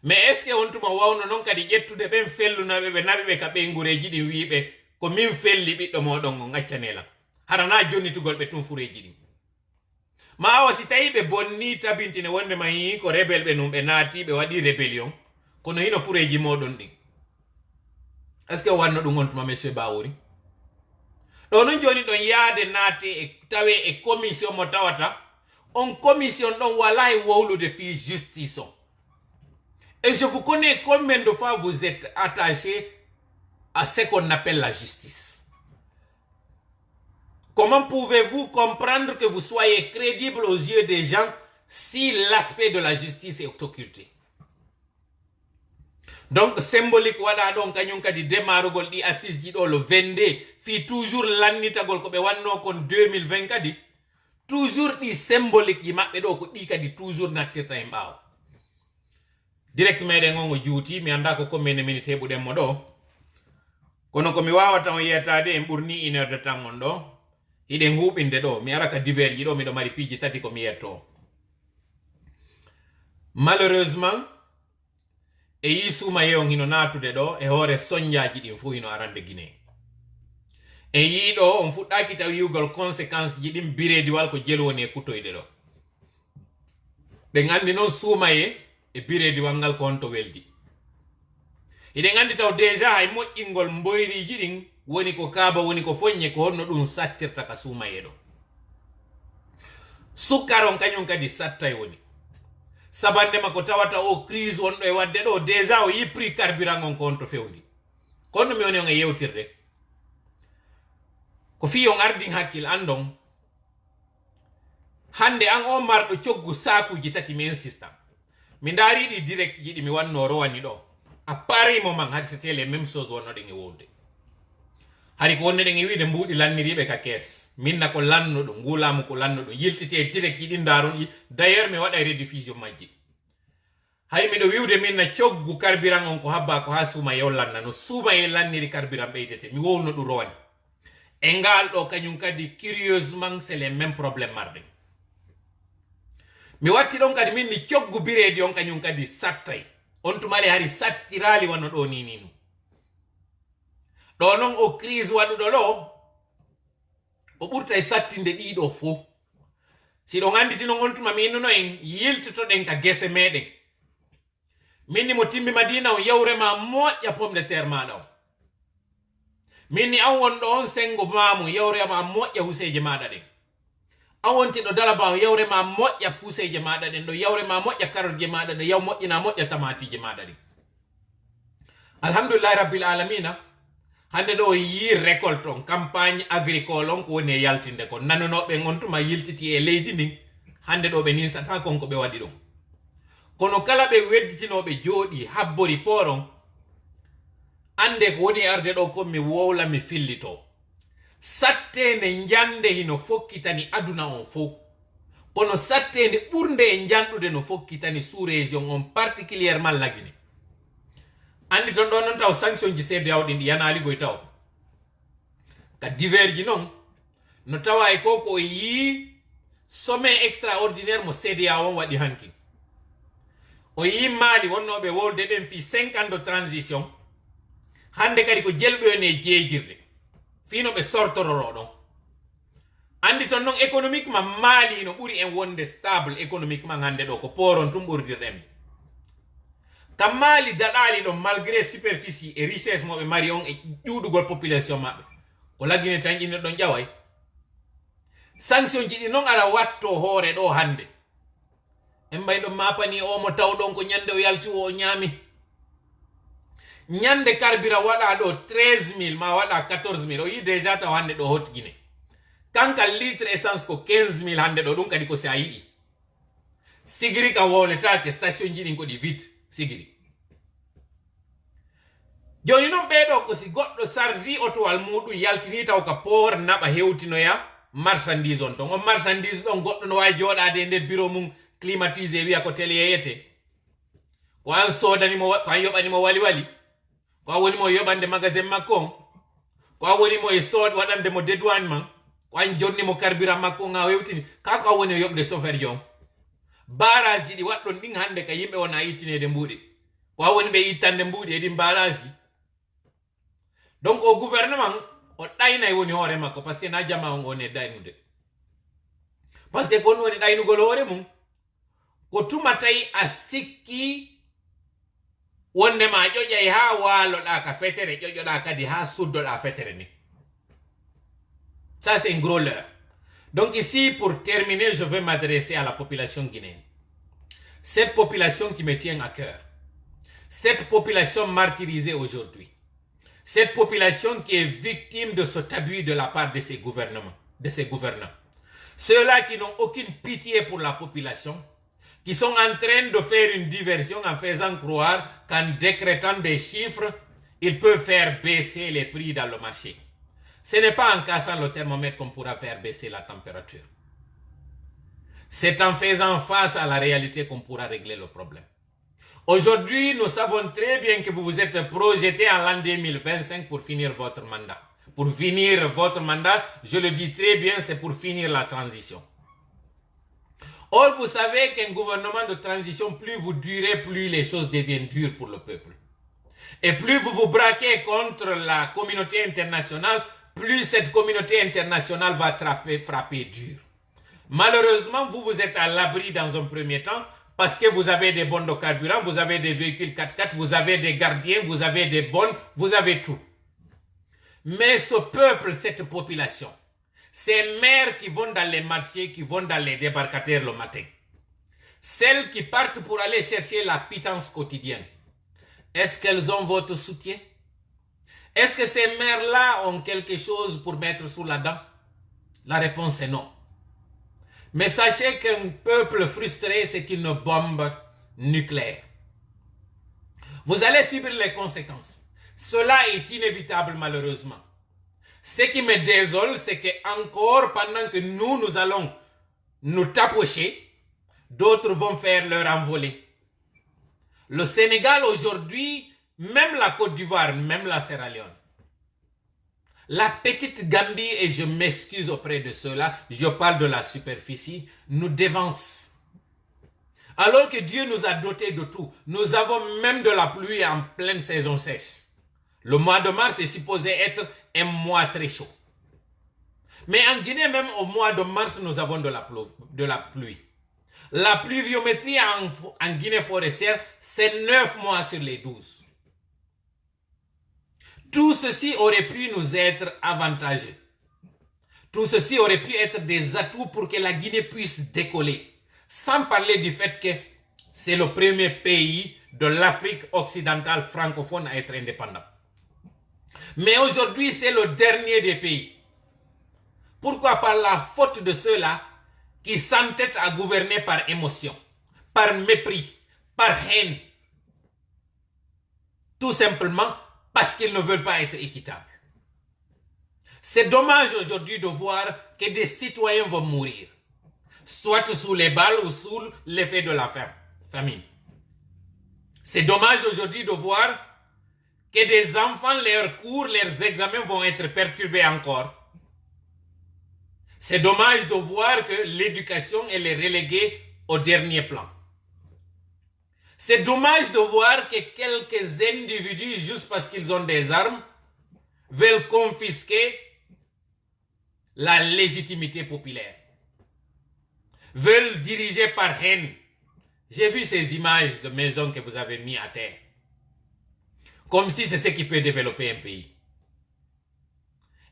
mais est ce que on tuma wawno noon kadi ƴettude ɓen fellunoɓe ɓe naɓi ɓe ka ɓe ngureji ɗin wiɓe ko min felli ɓiɗɗo moɗon o gaccanela harana jonnitugol ɓe tun fureji ɗin ma awa si tawi ɓe bonni tabintine wonde ma yi ko rebel ɓe num ɓe naati ɓe waɗi rébellion kono hino fureji moɗon ɗin est ce que o wanno ɗum on tuma monsieur Bawori ɗo non joni ɗon yaade naate e tawe e commission mo tawata on commission ɗon wala e wowlude fi justice o et je vous connais combien de fois vous êtes attaché à ce qu'on appelle la justice. Comment pouvez-vous comprendre que vous soyez crédible aux yeux des gens si l'aspect de la justice est occulté? Donc, symbolique wada donc kanyum kadi demarugol di assise ji do le 22 fi toujours lannitagol ko be wanno kon 2020 kadi toujours di symbolique ji mabbe do ko di kadi toujours nattirta en baaw direct mede ngongo juuti mi anda ko commune minute hebuden mo do kono ko mi wawata on yetade en burni 1 heure de temps on do hiden hubinde do mi araka divers ji do mi do mari piji tati ko mi yetto malheureusement e yi suma yeon hino natude do e hore sonjaaji din fu hino arande Guinée e yi do on fuddaki taw yugol conséquence ji din biredi wal ko jel woni e kutoyde do be ngandi non suma e biredi wangal ko on to weldi ide ngandi taw déjà hay moƴƴingol mboyriji din woni ko kaaba woni ko fonye ko honno dum sattirta ka suma yedo sukaron kanyum kadi sattay woni sabande mako tawata o crise wonɗo e wadde ɗo déjà o yi prix carburant on ko on to fewndi kono mi woni on e yewtirde ko fi on ardin hakkil andon hande an o marɗo coggu sakuji tati mi insista mi ndaari ɗi direct jiɗi mi wanno rowani ɗo a pareil moment hade c'était les mêmes choses wonnoɗen e wowde hari ko wonnoɗen e wiide mbuuɗi lanniriɓe ka kees minna ko lannuɗo ngulamu ko lannuɗo yiltite direct jiɗi ndaron ɗi d'ailleurs mi waɗa rediffusion majji hay miɗo wiwde minna coggu carburant on ko habba ko ha suuma yew lanna no suuma e lanniri carburant ɓeydete mi wowno ɗum rowani e ngal ɗo kañum kadi curieusement c'est les mêmes problème marde mi watti ɗon kadi min ni coggu biredi on kañum kadi sattay on tumale hari sattirali wanno ɗo nininu ɗo noon o crise waɗuɗo ɗo o ɓurta e sattinde ɗiɗo fo siɗon anditi noon on tuma mi innuno en yiltotoɗen ka gese meɗen minni mo timmi madina on yawrema moƴƴa pomme de terre maɗa o minni an wonɗo on sengo mamu yawrema moƴƴa huseje maɗa ɗen an wontiɗo dalaba o yawrema moƴƴa huseje maɗa ɗen ɗo yawrema moƴƴa carotte je maɗa ɗo yaw moƴƴina moƴƴa tamatije maɗa ɗen alhamdulillahi rabbil alamina hande ɗo yi récolte on campagne agricole on ko woni e yaltinde ko nanonoɓe on tuma yiltiti e leydi ndin hande ɗo ɓe ninsata kon ko ɓe waɗi ɗum kono kala ɓe wedditinoɓe jooɗi habbori poron ande ko woni arde ɗo kon mi wowla mi fillito sattende jande hino fokkitani aduna on fof kono sattende ɓurde e janɗude no fokkitani sous région on particulièrement lagine andi ton ɗo noon taw sanction ji CEDEAO ɗin ɗi yanaligoy taw ka divers ji noon no tawa e ko ko yi sommet extraordinaire mo CEDEAO on waɗi hanki o yi Mali wonnoɓe wolde ɓen fi 5 ans de transition hande kadi ko jelɓe e jeejirde fino ɓe sortororo ɗon andi ton noon économiquement Mali no ɓuri en wonde stable économiquement hande ɗo ko poron tum ɓurdirɗen kam Mali daɗali ɗon malgré superficie et richesse moɓe mari on e ƴuɗugol population maɓɓe ko laggine tan ƴinne ɗon ƴaway sanction ji ɗi noon ara watto hoore ɗo hande en mbay ɗon mapani omo tawɗon ko ñande o yalti o ñaami ñande carburant waɗa ɗo 13 000 ma waɗa 14 000 o yi déjà taw hande ɗo hot Guinée kankal litre essence ko 15 000 hande ɗo ɗum kadi ko si a yii sigiri ka wowletake station ji ɗin ko ɗi vide sigiri joni noon ɓeɗo ko si goɗɗo sardi otowal muɗum yaltini taw ka port naɓa hewtinoya marchandise on ton on marchandise ɗon goɗɗo no wawi joɗade e nder bureau mum climatisé wiya ko télé yeyete ko an sodanimo ko an yoɓanimo wali wali ko a wonimo yoɓande magasin makko on ko a wonimo e sood waɗande mo dédouanement Kwan jonni mo carburant makko nga wewtini kaka woni yobde chauffeur jom barage di waddon din hande ka yimbe wona itinede mbuudi ko woni be ittande mbuudi e di barage. Donc au gouvernement o daynay woni hoore makko parce que na jama on woni daynude parce que kon woni daynugol hoore mum ko tuma tawi a sikki wonde ma ƴoƴay ha waloɗa ka fetere ƴoƴoɗa kadi ha suddoɗa fetere ni. Ça c'est un gros leurre. Donc ici pour terminer je vais m'adresser à la population guinéenne, cette population qui me tient à cœur, cette population martyrisée aujourd'hui, cette population qui est victime de cet abus de la part de ces gouvernements, de ces gouvernants, ceux-là qui n'ont aucune pitié pour la population, qui sont en train de faire une diversion en faisant croire qu'en décrétant des chiffres, ils peuvent faire baisser les prix dans le marché. Ce n'est pas en cassant le thermomètre qu'on pourra faire baisser la température. C'est en faisant face à la réalité qu'on pourra régler le problème. Aujourd'hui, nous savons très bien que vous vous êtes projeté en l'an 2025 pour finir votre mandat. Pour finir votre mandat, je le dis très bien, c'est pour finir la transition. Or, vous savez qu'un gouvernement de transition, plus vous durez, plus les choses deviennent dures pour le peuple. Et plus vous vous braquez contre la communauté internationale, plus cette communauté internationale va frapper dur. Malheureusement, vous êtes à l'abri dans un premier temps parce que vous avez des bons de carburant, vous avez des véhicules 4x4, vous avez des gardiens, vous avez des bonnes, vous avez tout. Mais ce peuple, cette population, ces mères qui vont dans les marchés, qui vont dans les débarcadères le matin, celles qui partent pour aller chercher la pitance quotidienne, est-ce qu'elles ont votre soutien? Est-ce que ces mères-là ont quelque chose pour mettre sous la dent? La réponse est non. Mais sachez qu'un peuple frustré, c'est une bombe nucléaire. Vous allez subir les conséquences. Cela est inévitable malheureusement. Ce qui me désole, c'est que encore pendant que nous allons nous tapocher, d'autres vont faire leur envolée. Le Sénégal aujourd'hui, même la Côte d'Ivoire, même la Sierra Leone, la petite Gambie, et je m'excuse auprès de ceux-là, je parle de la superficie, nous dévance. Alors que Dieu nous a dotés de tout. Nous avons même de la pluie en pleine saison sèche. Le mois de mars est supposé être un mois très chaud. Mais en Guinée, même au mois de mars, nous avons de la pluie. La pluviométrie en Guinée forestière, c'est 9 mois sur les 12. Tout ceci aurait pu nous être avantageux. Tout ceci aurait pu être des atouts pour que la Guinée puisse décoller. Sans parler du fait que c'est le premier pays de l'Afrique occidentale francophone à être indépendant. Mais aujourd'hui, c'est le dernier des pays. Pourquoi? Par la faute de ceux-là qui s'entêtent à gouverner par émotion, par mépris, par haine. Tout simplement parce qu'ils ne veulent pas être équitables. C'est dommage aujourd'hui de voir que des citoyens vont mourir, soit sous les balles ou sous l'effet de la famine. C'est dommage aujourd'hui de voir que des enfants, leurs cours, leurs examens vont être perturbés encore. C'est dommage de voir que l'éducation est reléguée au dernier plan. C'est dommage de voir que quelques individus, juste parce qu'ils ont des armes, veulent confisquer la légitimité populaire, veulent diriger par haine. J'ai vu ces images de maisons que vous avez mis à terre, comme si c'est ce qui peut développer un pays.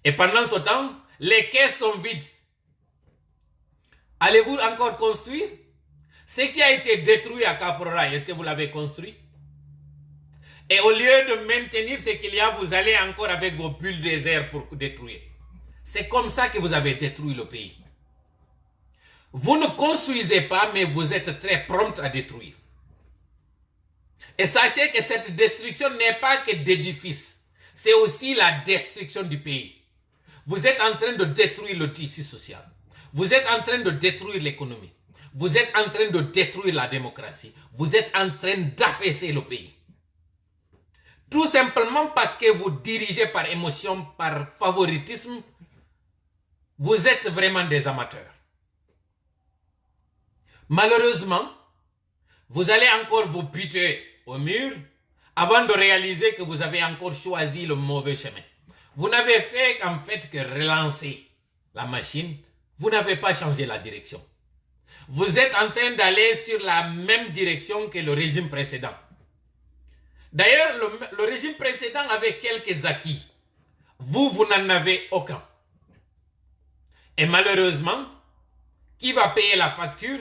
Et pendant ce temps, les caisses sont vides. Allez-vous encore construire? Ce qui a été détruit à Caporal, est-ce que vous l'avez construit? Et au lieu de maintenir ce qu'il y a, vous allez encore avec vos bulldozers pour détruire. C'est comme ça que vous avez détruit le pays. Vous ne construisez pas, mais vous êtes très prompt à détruire. Et sachez que cette destruction n'est pas que d'édifices. C'est aussi la destruction du pays. Vous êtes en train de détruire le tissu social. Vous êtes en train de détruire l'économie. Vous êtes en train de détruire la démocratie. Vous êtes en train d'affaisser le pays. Tout simplement parce que vous dirigez par émotion, par favoritisme, Vous êtes vraiment des amateurs. Malheureusement, vous allez encore vous buter au mur avant de réaliser que vous avez encore choisi le mauvais chemin. Vous n'avez fait qu'en fait que relancer la machine. Vous n'avez pas changé la direction. Vous êtes en train d'aller sur la même direction que le régime précédent. D'ailleurs, le régime précédent avait quelques acquis. Vous n'en avez aucun. Et malheureusement, qui va payer la facture?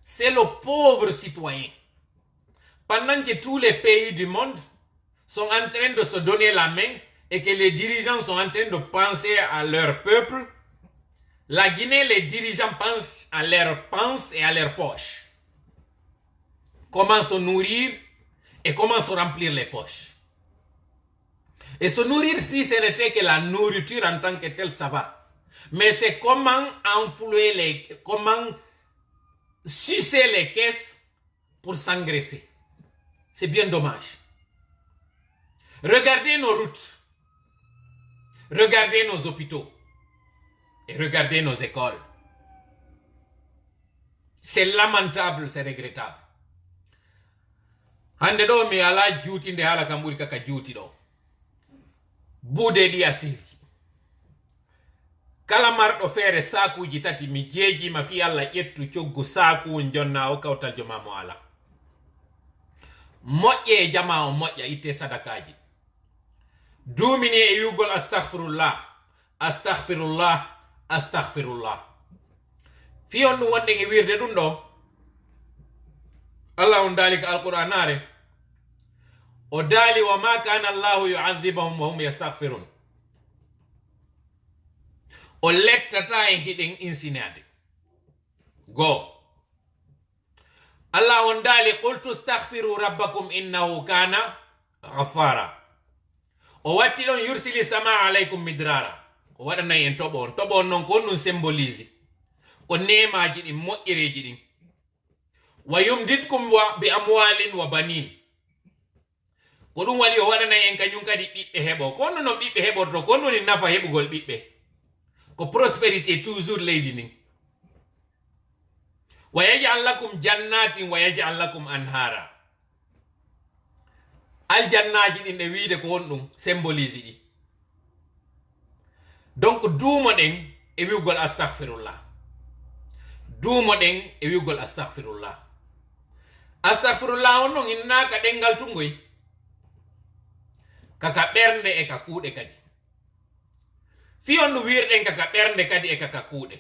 C'est le pauvre citoyen. Pendant que tous les pays du monde sont en train de se donner la main et que les dirigeants sont en train de penser à leur peuple, la Guinée, les dirigeants pensent à leurs penses et à leurs poches. Comment se nourrir et comment se remplir les poches. Et se nourrir, si ce n'était que la nourriture en tant que telle, ça va. Mais c'est comment enflouer comment sucer les caisses pour s'engraisser. C'est bien dommage. Regardez nos routes. Regardez nos hôpitaux. Et regardez nos écoles. C'est lamentable, c'est regrettable. Hande do mi ala juuti nde hala kam ɓuri kaka juuti ɗo. Buude ɗi asisi. Kala marɗo feere sakuji tati mi jeeji ma fi Allah ƴettu coggu saku jonna o kawtal joma mo ala. Moƴƴe e jama o moƴƴa itte sadakaji. Duumini e yugol astaghfirullah. Astaghfirullah. Astaghfirullah. Fi on ɗum wonɗen e wirde ɗum ɗo. Allah on daali ka alqur'anare. O daali wa ma kana Allahu yu'adhibahum wa hum yastaghfirun. O lettata en kiɗen insinade. Go. Allah on daali qultu astaghfiru rabbakum innahu kana ghaffara. O watti ɗon yursili sama alaykum midrara. O waɗanay en toɓo on. Toɓo on non ko on symbolise. O nemaji ɗin moƴƴereji ɗin. Wa yumditkum bi amwalin wa banin. Ko ɗum waɗi o waɗanay en kañum kadi ɓiɓɓe heɓo. Ko no ɓiɓɓe heɓorto ko woni nafa heɓugol ɓiɓɓe. Ko prospérité toujours leydi nin. Wa yaj'al lakum jannatin wa yaj'al lakum anhara. Aljannaji ɗin ɗe wiide ko won ɗum symbolise ɗi. Donc duumo ɗen e wi'ugol astaghfirullah. Duumo ɗen e wi'ugol astaghfirullah. Astaghfirullah on non innaka ɗengal tungoy. Kaka ɓernde e ka kuuɗe kadi. Fi on no wirɗen kaka ɓernde kadi e kaka kuuɗe.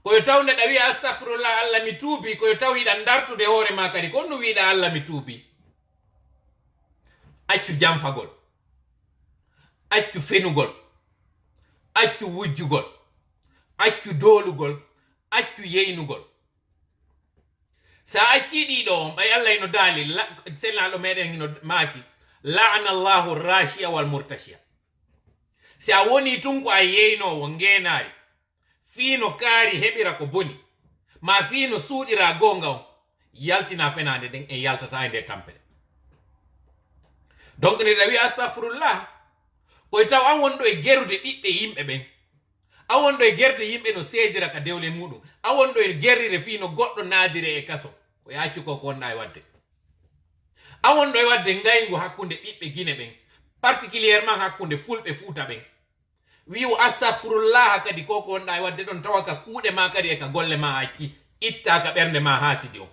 Koyo tawde ɗa wi'a astaghfirullah Allah mi tuubi, koyo taw yiɗa dartude hoore ma kadi kon no wiɗa Allah mi tuubi. Accu jamfagol. Accu fenugol. Accu wujjugol. Accu doolugol. Accu yeynugol. Sa acci ɗiɗo ɓay Allah ino daali senaɗo meɗen ino maaki la'ana Allahu rashiya wal murtashiya. Si a woni tun ko a yeynowo ngenaari fiino kaari heɓira ko boni ma fiino suuɗira gonga on yaltina fenade ɗen e yaltata e nde tampere. Donc nde ɗawi astaghfirullah koye taw an wonɗo e gerude ɓiɓɓe yimɓe ɓen, an wonɗo e gerde yimɓe no seedira ka dewle muɗum, an wonɗo e gerrire fiino goɗɗo naadire e kaso ko yaccu ko wonɗa e wadde, an wonɗo e wadde ngaygu hakkunde ɓiɓɓe Guinée ɓen, particulièrement hakkunde fulɓe Fuuta ɓen. Wi'u astaghfirullah kadi koko wonɗa e wadde ɗon tawa ka kuuɗe ma kadi e ka golle ma acci itta ka ɓernde ma ha sidi o.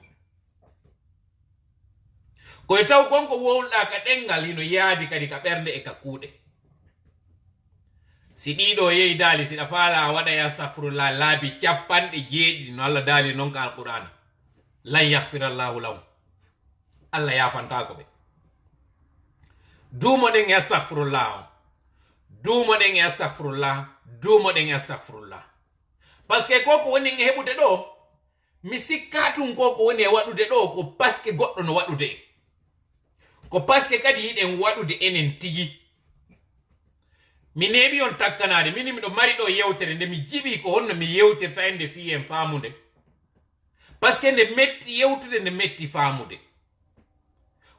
Koye taw konko wowlɗa ka ɗengal hino yaadi kadi ka ɓernde e ka kuuɗe. Si ɗiɗo yehi daali siɗa faala a waɗa e astaghfirullah laabi capanɗe jeeɗiɗi no Allah daali non ka alqur'ana lan yahfirallahu lahum. Allah yafantako ɓe. Duumoɗen e astaghfirullah on. Duumoɗen e astaghfirullah. Duumoɗen e astaghfirullah. Par ce que koko woni e heɓude ɗo mi sikka tun koko woni e waɗude ɗo ko par ce que goɗɗo no waɗude ko par ce que kadi yiɗen waɗude enen tigi. Mi neeɓi on takkanade min miɗo mari ɗo yewtere nde mi jiɓi ko honno mi yewtirta e nde fi en faamude par ce que nde metti yewtude nde metti faamude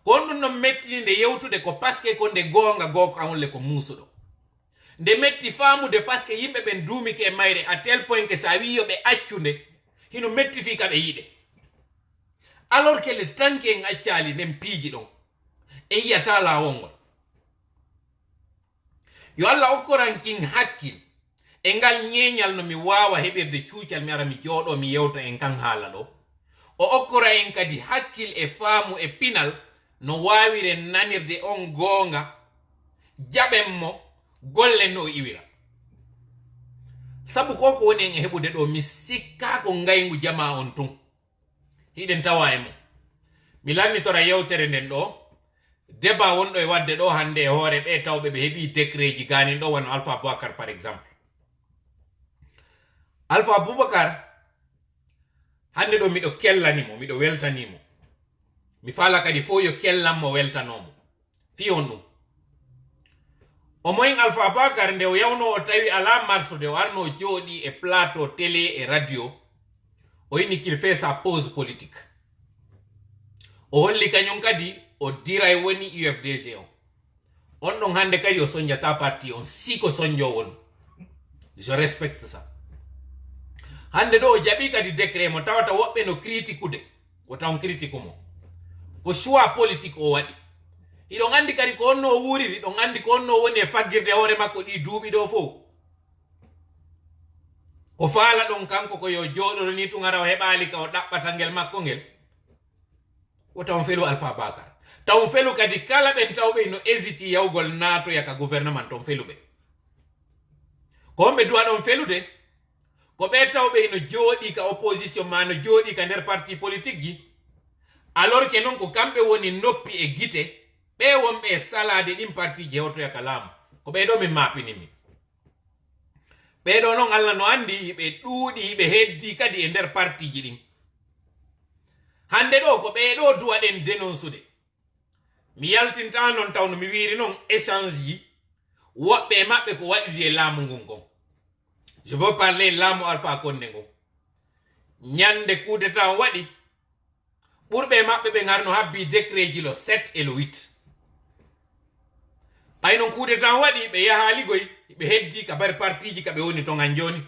ko on ɗum no mettini nde yewtude ko par ce que ko nde goonga goko awolle ko muusuɗo nde metti faamude parce que yimɓe ɓen duumike e mayre à tel point que sa wi yo ɓe accunde hino metti fi ka ɓe yiɗe alors que le tanke en accali nden piiji ɗon e yiyata laawol ngol yo allah okkoran kin hakkil e ngal ñeeñal no mi waawa heɓirde cuucal mi ara mi jooɗo mi yewta en kan haala ɗo o okkora en kadi hakkil e faamu e pinal no waawire nanirde on goonga jaɓen mo golle no o iwira sabu ko woni en e heɓude ɗo mi sikka ko ngayngu jama on tun hiɗen tawa e mo mi lammitora yewtere nden ɗo débat wonɗo e wadde ɗo hande e hoore ɓe tawɓe ɓe heɓi décret ji ganin ɗo wano Alpha Boubacar par exemple Alpha Boubacar hande ɗo miɗo kellanimo miɗo weltanimo mi fala kadi fo yo kellanmo weltanomo fi on ɗum o moyen Alpha Boubacar nde o yawno o tawi ala marsude o arno jooɗi e plateau télé et radio o yini qu'il fait sa pause politique o holli kañum kadi o diray woni UFDG on ɗon hande kadi o soñjata parti on siko soñjo woni je respecte ça hande ɗo o jaɓi kadi décret mo tawata woɓɓe no critiqueude ko taw critique mo ko choix politique o waɗi iɗon andi kadi ko onno o wuriri ɗon andi ko onno woni e faggirde hoore makko ɗi duuɓi ɗo fof ko faala ɗon kanko ko yo jooɗoro ni tun ara o heɓali ka o ɗaɓɓata ngel makko ngel o taw felu Alpha Boubacar taw felu kadi kala ɓen tawɓe no hésiti yawgol naatoya ka gouvernement ton feluɓe ko wonɓe duwa ɗon felude ko ɓe tawɓe no jooɗi ka opposition ma no jooɗi ka nder parti politique ji alors que non ko kamɓe woni noppi e gite ɓe wonɓe e salade ɗin parti ji hewtoya ka laamu ko ɓeɗo min mapinimi ɓeɗo noon Allah no andi ɓe ɗuuɗi ɓe heddi kadi e nder parti ji ɗin hande ɗo ko ɓeɗo duwaɗen dénoncude mi yaltinta noon tawno mi wiri noon échange ji woɓɓe e maɓɓe ko waɗiri e laamu ngun gon je veux parler laamu Alpha Condé ngon ñande coup d'état o waɗi ɓurɓe maɓɓe ɓe garno habbi décret ji le 7 et le 8 ɓay noon coup d'état waɗi ɓe yahaligoy ɓe heddi ka bari parti ji kaɓe woni ton an joni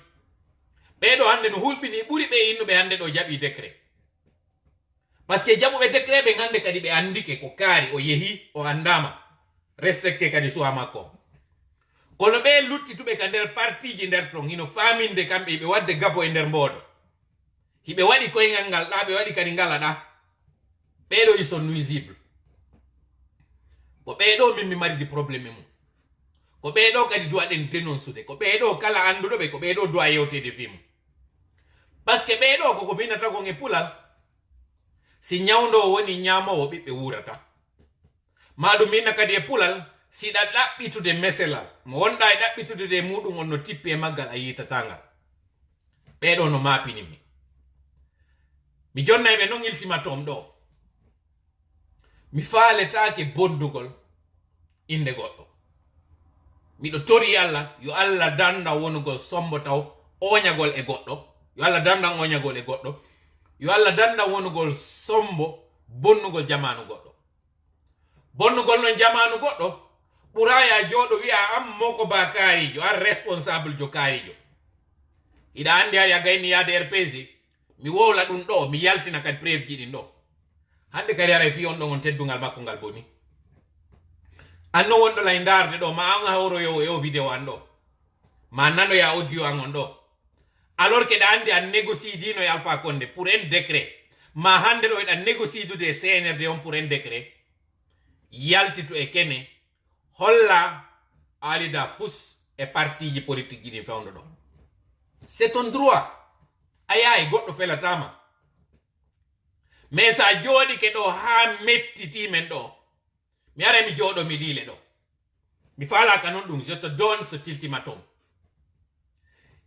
ɓeɗo hande no hulɓini ɓuri ɓe innuɓe hande ɗo jaɓi décret par ce que jaɓuɓe décret ɓe hande kadi ɓe andike ko kaari o yeehi o andama respecté kadi choix makko kono ɓe luttituɓe ka nder parti ji nder ton hino faminde kamɓe hiɓe wadde gabo e nder mbooɗo hiɓe waɗi koyngal ngal ɗa ɓe waɗi kadi ngala ɗa ɓeɗo ils sont nuisible ko ɓeɗo min mi maridi probléme mum ko ɓeɗo kadi duwaɗen dénoncude ko ɓeɗo kala anduɗoɓe ko ɓeɗo duwa yewtede fi mum par ce que ɓeɗo koko minata kon e pulal si ñawdo woni ñamowo ɓiɓɓe wurata maɗum minna kadi e pulal siɗa ɗaɓɓitude meselal mo wonɗa e ɗaɓɓitude de muɗum on no tippi e maggal a yitatangal ɓeɗo no mapinimi mi jonnayɓe noon ultimatum ɗo mi faaletake bondugol inde goɗɗo miɗo tori Allah yo Allah danda wonugol sombo taw oñagol e goɗɗo yo Allah danda oñagol e goɗɗo yo Allah danda wonugol sombo bonnugol jamanu goɗɗo bonnugol non jamanu goɗɗo ɓuraya jooɗo wiya am moko ba kaarijo ar responsable jo kaarijo iɗa andi hari a gayni yaade RPG mi wowla ɗum ɗo mi yaltina kadi preuve ji ɗin ɗo hande kadi ara fi on ɗon on teddugal makko ngal boni anno wonɗo lay darde ɗo ma an hawro yo vidéo an ɗo ma nanoya audio an on ɗo alors que ɗa andi an négocie dino e Alpha Condé pour un décret ma hande ɗo eɗa négocie dude e CNRD on pour un décret yaltitu e kene holla alida pus e parti ji politique ji ɗi fewndo ɗo c'est ton droit a yahay goɗɗo felatama mais sa jooɗike ɗo ha mettitimen ɗo mi ara mi jooɗo mi liile ɗo mi falaka noon ɗum je te donne cet ultimatum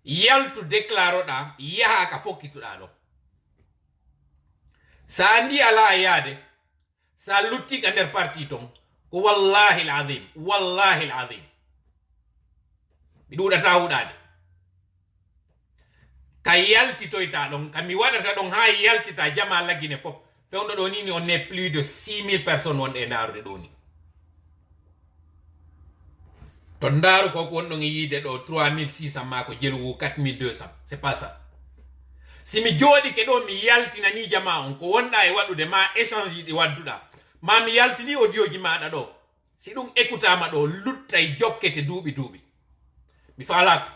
yaltu déclaroɗa yaha ka fokkituɗa ɗo sa andi ala yaade sa luttika nder parti ton ko wallahi l'azim mi ɗuɗata huɗade ka yaltitoyta ɗon kami waɗata ɗon ha yaltita jama laggine fof fewndo ɗo ni on est plus de 6000 personnes wonɗe e ndarude ɗo ni Tondaro ko wonno yide do 3600 mako jelugo 4200. C'est pas ça. Si mi jodi ke do mi yaltina ni jama on ko wonda e wadude ma échange di wadduda. Ma mi yaltini audio ji maada do. Si dum écoutama do luttay jokkete duubi. Mi falaka.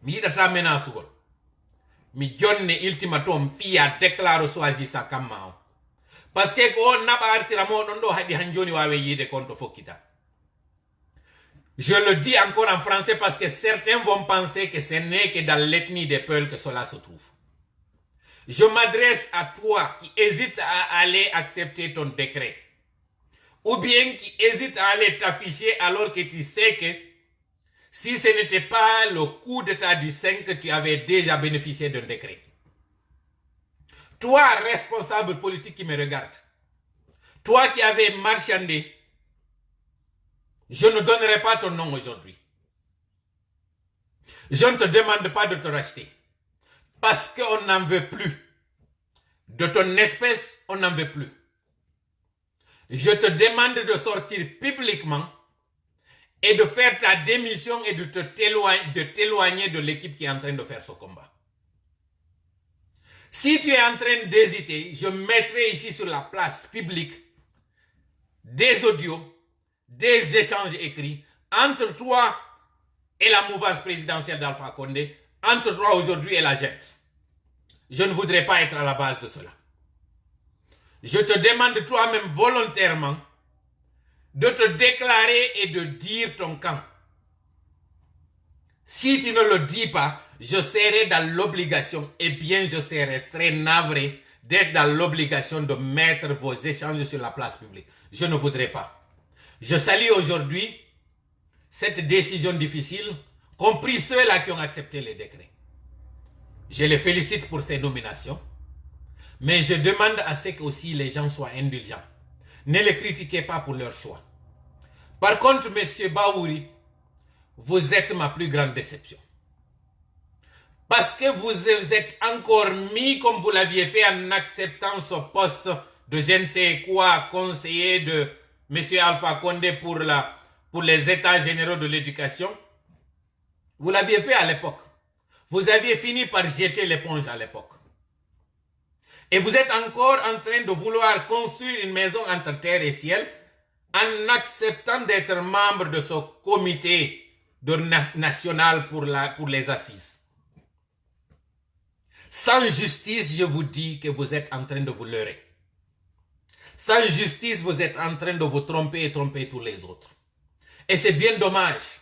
Mi yidata menace gol. Mi jonne ultimatum fiya déclare choisi sa kamma. Parce que ko naba artira modon do hadi hanjoni wawe yide konto fokkita. Je le dis encore en français parce que certains vont penser que ce n'est que dans l'ethnie des Peuls que cela se trouve. Je m'adresse à toi qui hésite à aller accepter ton décret. Ou bien qui hésite à aller t'afficher alors que tu sais que si ce n'était pas le coup d'état du 5, tu avais déjà bénéficié d'un décret. Toi, responsable politique qui me regarde, toi qui avais marchandé, je ne donnerai pas ton nom aujourd'hui. Je ne te demande pas de te racheter. Parce qu'on n'en veut plus. De ton espèce, on n'en veut plus. Je te demande de sortir publiquement et de faire ta démission et de t'éloigner de l'équipe qui est en train de faire ce combat. Si tu es en train d'hésiter, je mettrai ici sur la place publique des audios, des échanges écrits entre toi et la mouvance présidentielle d'Alpha Condé, entre toi aujourd'hui et la JET. Je ne voudrais pas être à la base de cela. Je te demande toi-même volontairement de te déclarer et de dire ton camp. Si tu ne le dis pas, je serai dans l'obligation, et bien je serai très navré d'être dans l'obligation de mettre vos échanges sur la place publique. Je ne voudrais pas. Je salue aujourd'hui cette décision difficile, compris ceux-là qui ont accepté les décrets. Je les félicite pour ces nominations, mais je demande à ce que aussi les gens soient indulgents. Ne les critiquez pas pour leur choix. Par contre, M. Bahouri, vous êtes ma plus grande déception. Parce que vous êtes encore mis comme vous l'aviez fait en acceptant ce poste de je ne sais quoi, conseiller de M. Alpha Condé pour les états généraux de l'éducation. Vous l'aviez fait à l'époque. Vous aviez fini par jeter l'éponge à l'époque. Et vous êtes encore en train de vouloir construire une maison entre terre et ciel en acceptant d'être membre de ce comité national pour les assises. Sans justice, je vous dis que vous êtes en train de vous leurrer. Sans justice, vous êtes en train de vous tromper et tromper tous les autres. Et c'est bien dommage.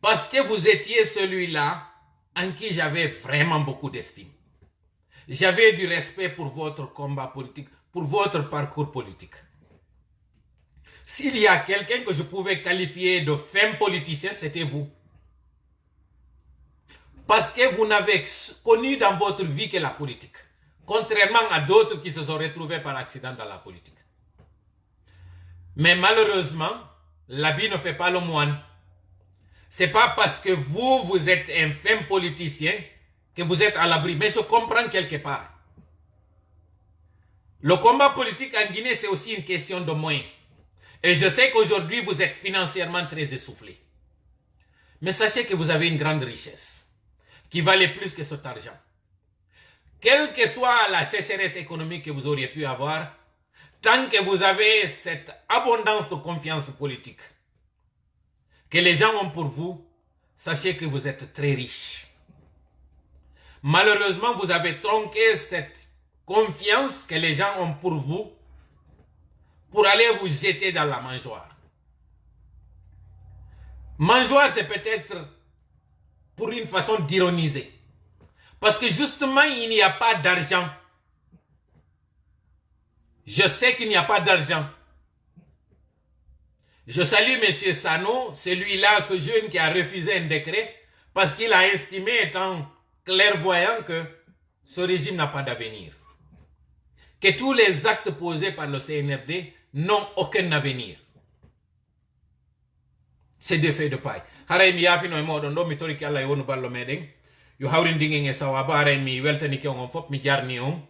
Parce que vous étiez celui-là en qui j'avais vraiment beaucoup d'estime. J'avais du respect pour votre combat politique, pour votre parcours politique. S'il y a quelqu'un que je pouvais qualifier de fin politicien, c'était vous. Parce que vous n'avez connu dans votre vie que la politique. Contrairement à d'autres qui se sont retrouvés par accident dans la politique. Mais malheureusement, l'habit ne fait pas le moine. C'est pas parce que vous êtes un fin politicien que vous êtes à l'abri. Mais je comprends quelque part. Le combat politique en Guinée, c'est aussi une question de moyens. Et je sais qu'aujourd'hui, vous êtes financièrement très essoufflé. Mais sachez que vous avez une grande richesse qui valait plus que cet argent. Quelle que soit la sécheresse économique que vous auriez pu avoir, tant que vous avez cette abondance de confiance politique que les gens ont pour vous, sachez que vous êtes très riche. Malheureusement, vous avez tronqué cette confiance que les gens ont pour vous pour aller vous jeter dans la mangeoire. Mangeoire, c'est peut-être pour une façon d'ironiser. Parce que justement, il n'y a pas d'argent. Je sais qu'il n'y a pas d'argent. Je salue M. Sano, celui-là, ce jeune qui a refusé un décret, parce qu'il a estimé, étant clairvoyant, que ce régime n'a pas d'avenir. Que tous les actes posés par le CNRD n'ont aucun avenir. C'est des faits de paille. Haray mi yafi no modon do mi tori ki Allah wonu ballo meden yo hawrin dingen e sawaba haray mi weltani ke on fop mi jarni on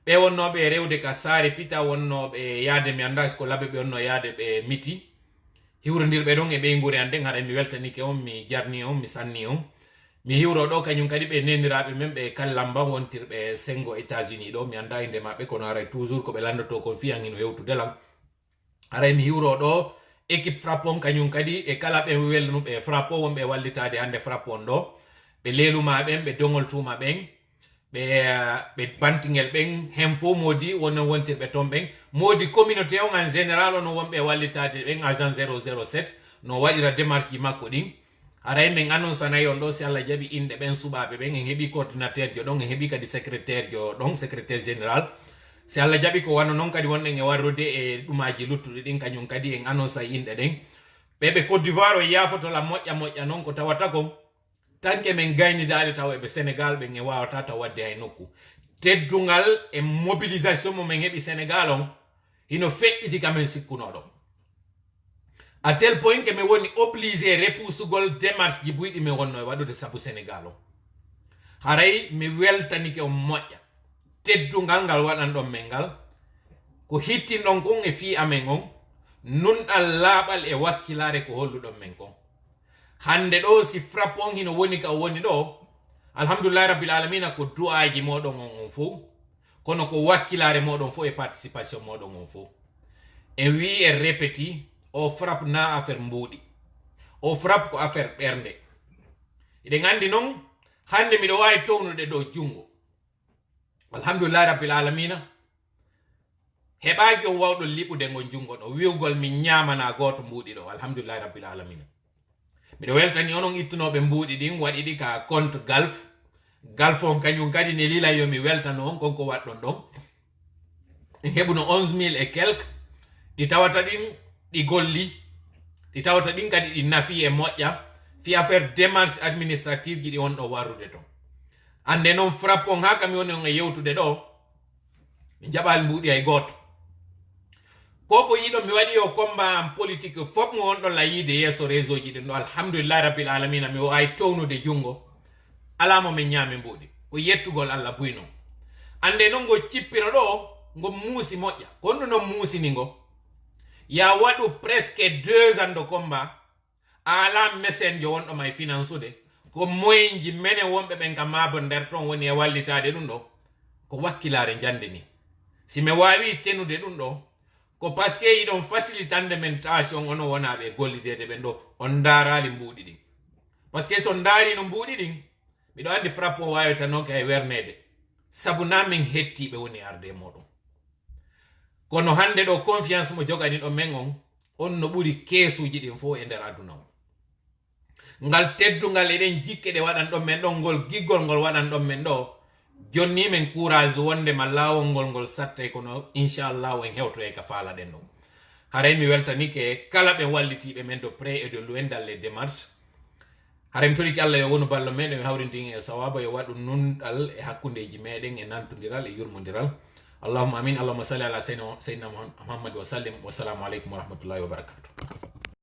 be wonno be rewde ka sare pita wonno be yaade mi andas ko labbe be wonno yaade be miti hiwrondirɓe ɗon e ɓe nguri an den haɗa mi weltanike on mi jarni on mi sanni on mi hiwro ɗo kañum kadi ɓe neniraɓe men ɓe kallamba wontirɓe sengo États-Unis ɗo mi anda inde maɓɓe kono haray toujours ko ɓe landoto kon fiyan hino hewtudelam haray mi hiwro ɗo équipe frappe on kañum kadi e kala ɓe welnuɓe frappe o wonɓe wallitade hande frappe on ɗo ɓe leluma ɓen ɓe dongol tuma ɓen ɓe bantigel ɓen hen fo modi wonon wontirɓe ton ɓen modi communauté on en général ono wonɓe wallitade ɓen agent 007 no waɗira démarche ji makko ɗin haray min annonce anayi on ɗo si Allah jaɓi inde ɓen suɓaɓe ɓen en heeɓi coordinateur jo ɗon en heeɓi kadi secrétaire jo ɗon secrétaire général si Allah jaɓi ko wano noon kadi wonɗen e warrude e ɗumaji luttuɗi ɗin kañum kadi en annonce ay inɗe ɗen ɓeɓe Côte d'Ivoire o yafotola moƴƴa noon ko tawata kon tanke men gaynidade taw eɓe Sénégal ɓen e wawata taw wadde hay nokku teddugal e mobilisation mo men heeɓi Sénégal on hino feƴƴiti kamen sikkunoɗo à tel point que mi woni obligé repousugol démarche ji buyɗi mi wonno e waɗude sabu Sénégal o haray mi weltanike on moƴƴa teddugal ngal waɗan ɗon men ngal ko hittinɗon kon e fi amen on nunɗal laaɓal e wakkilare ko holluɗon men kon hande ɗo si frappe on hino woni ka woni ɗo alhamdoulillahi rabbil alamina ko du'aji moɗon on fof kono ko wakkilare moɗon fof e participation moɗon on fof en wi e répéti o frappe na affaire mbuuɗi o frappe ko affaire ɓernde eɗen andi noon hande miɗo wawi townude ɗo jungo alhamdoulillahi rabbil alamina heɓaki on wawɗo liɓude ngon jungo ɗo wiwgol min ñamana goto mbuuɗi ɗo alhamdoulillahi rabbil alamina miɗo weltani onon ittunoɓe mbuuɗi ɗin waɗi ɗi ka compte galf on kañum kadi ne lila yomi weltano on konko waɗɗon ɗon heɓuno 11 000 et quelque ɗi tawata ɗin ɗi golli ɗi tawata ɗin kadi ɗi nafi e moƴƴa fi affaire démarche administrative ji ɗi on ɗo warrude ton ande noon frappe on ha kami woni on e yewtude ɗo mi jaɓali mbuuɗi hay goto koko yiɗo mi waɗi o combat en politique fof mo wonɗo layide yesso réseau ji ɗin ɗo alhamdoulillahi rabbil alamina mi wawi townude jungo alamo min ñaami mbuuɗi ko yettugol Allah buyno ande noon ngo cippira ɗo ngo muusi moƴƴa konɗu noon muusini ngo ya waɗu presque 2 ans de combat ala mécéne jo wonɗo may finance ude ko moyen ji menen wonɓe ɓen ka mabo nder ton woni e wallitade ɗum ɗo ko wakkilare jande ni si mi wawi tenude ɗum ɗo ko par ce que yiɗon facilitande men tation ono wonaɓe gollidede ɓen ɗo on darali mbuuɗi ɗin par ce que so darino mbuuɗi ɗin miɗo andi frappe o wawita noon kay wernede sabu na min hettiɓe woni arde moɗon kono hande ɗo confiance mo jogani ɗo men on no ɓuri keesuji ɗin fof e nder aduna o ngal teddugal eɗen jikke ɗe waɗan ɗon men ɗon ngol giggol ngol waɗan ɗon men ɗo jonni men courage wonde ma lawol ngol sattay kono inchallahu en hewto e ka faalaɗen ɗon haray mi weltanike kala ɓe wallitiɓe men de près et de loin dans les démarches haray mi toɗiki Allah yo wonu ballo meɗen hawrindin e sawaba yo waɗu nunɗal e hakkundeji meɗen e nantodiral e yurmodiral allahumma amin allahumma salli ala seydina muhammad wa sallim wassalamu aleykum wa rahmatullahi wa barakatuh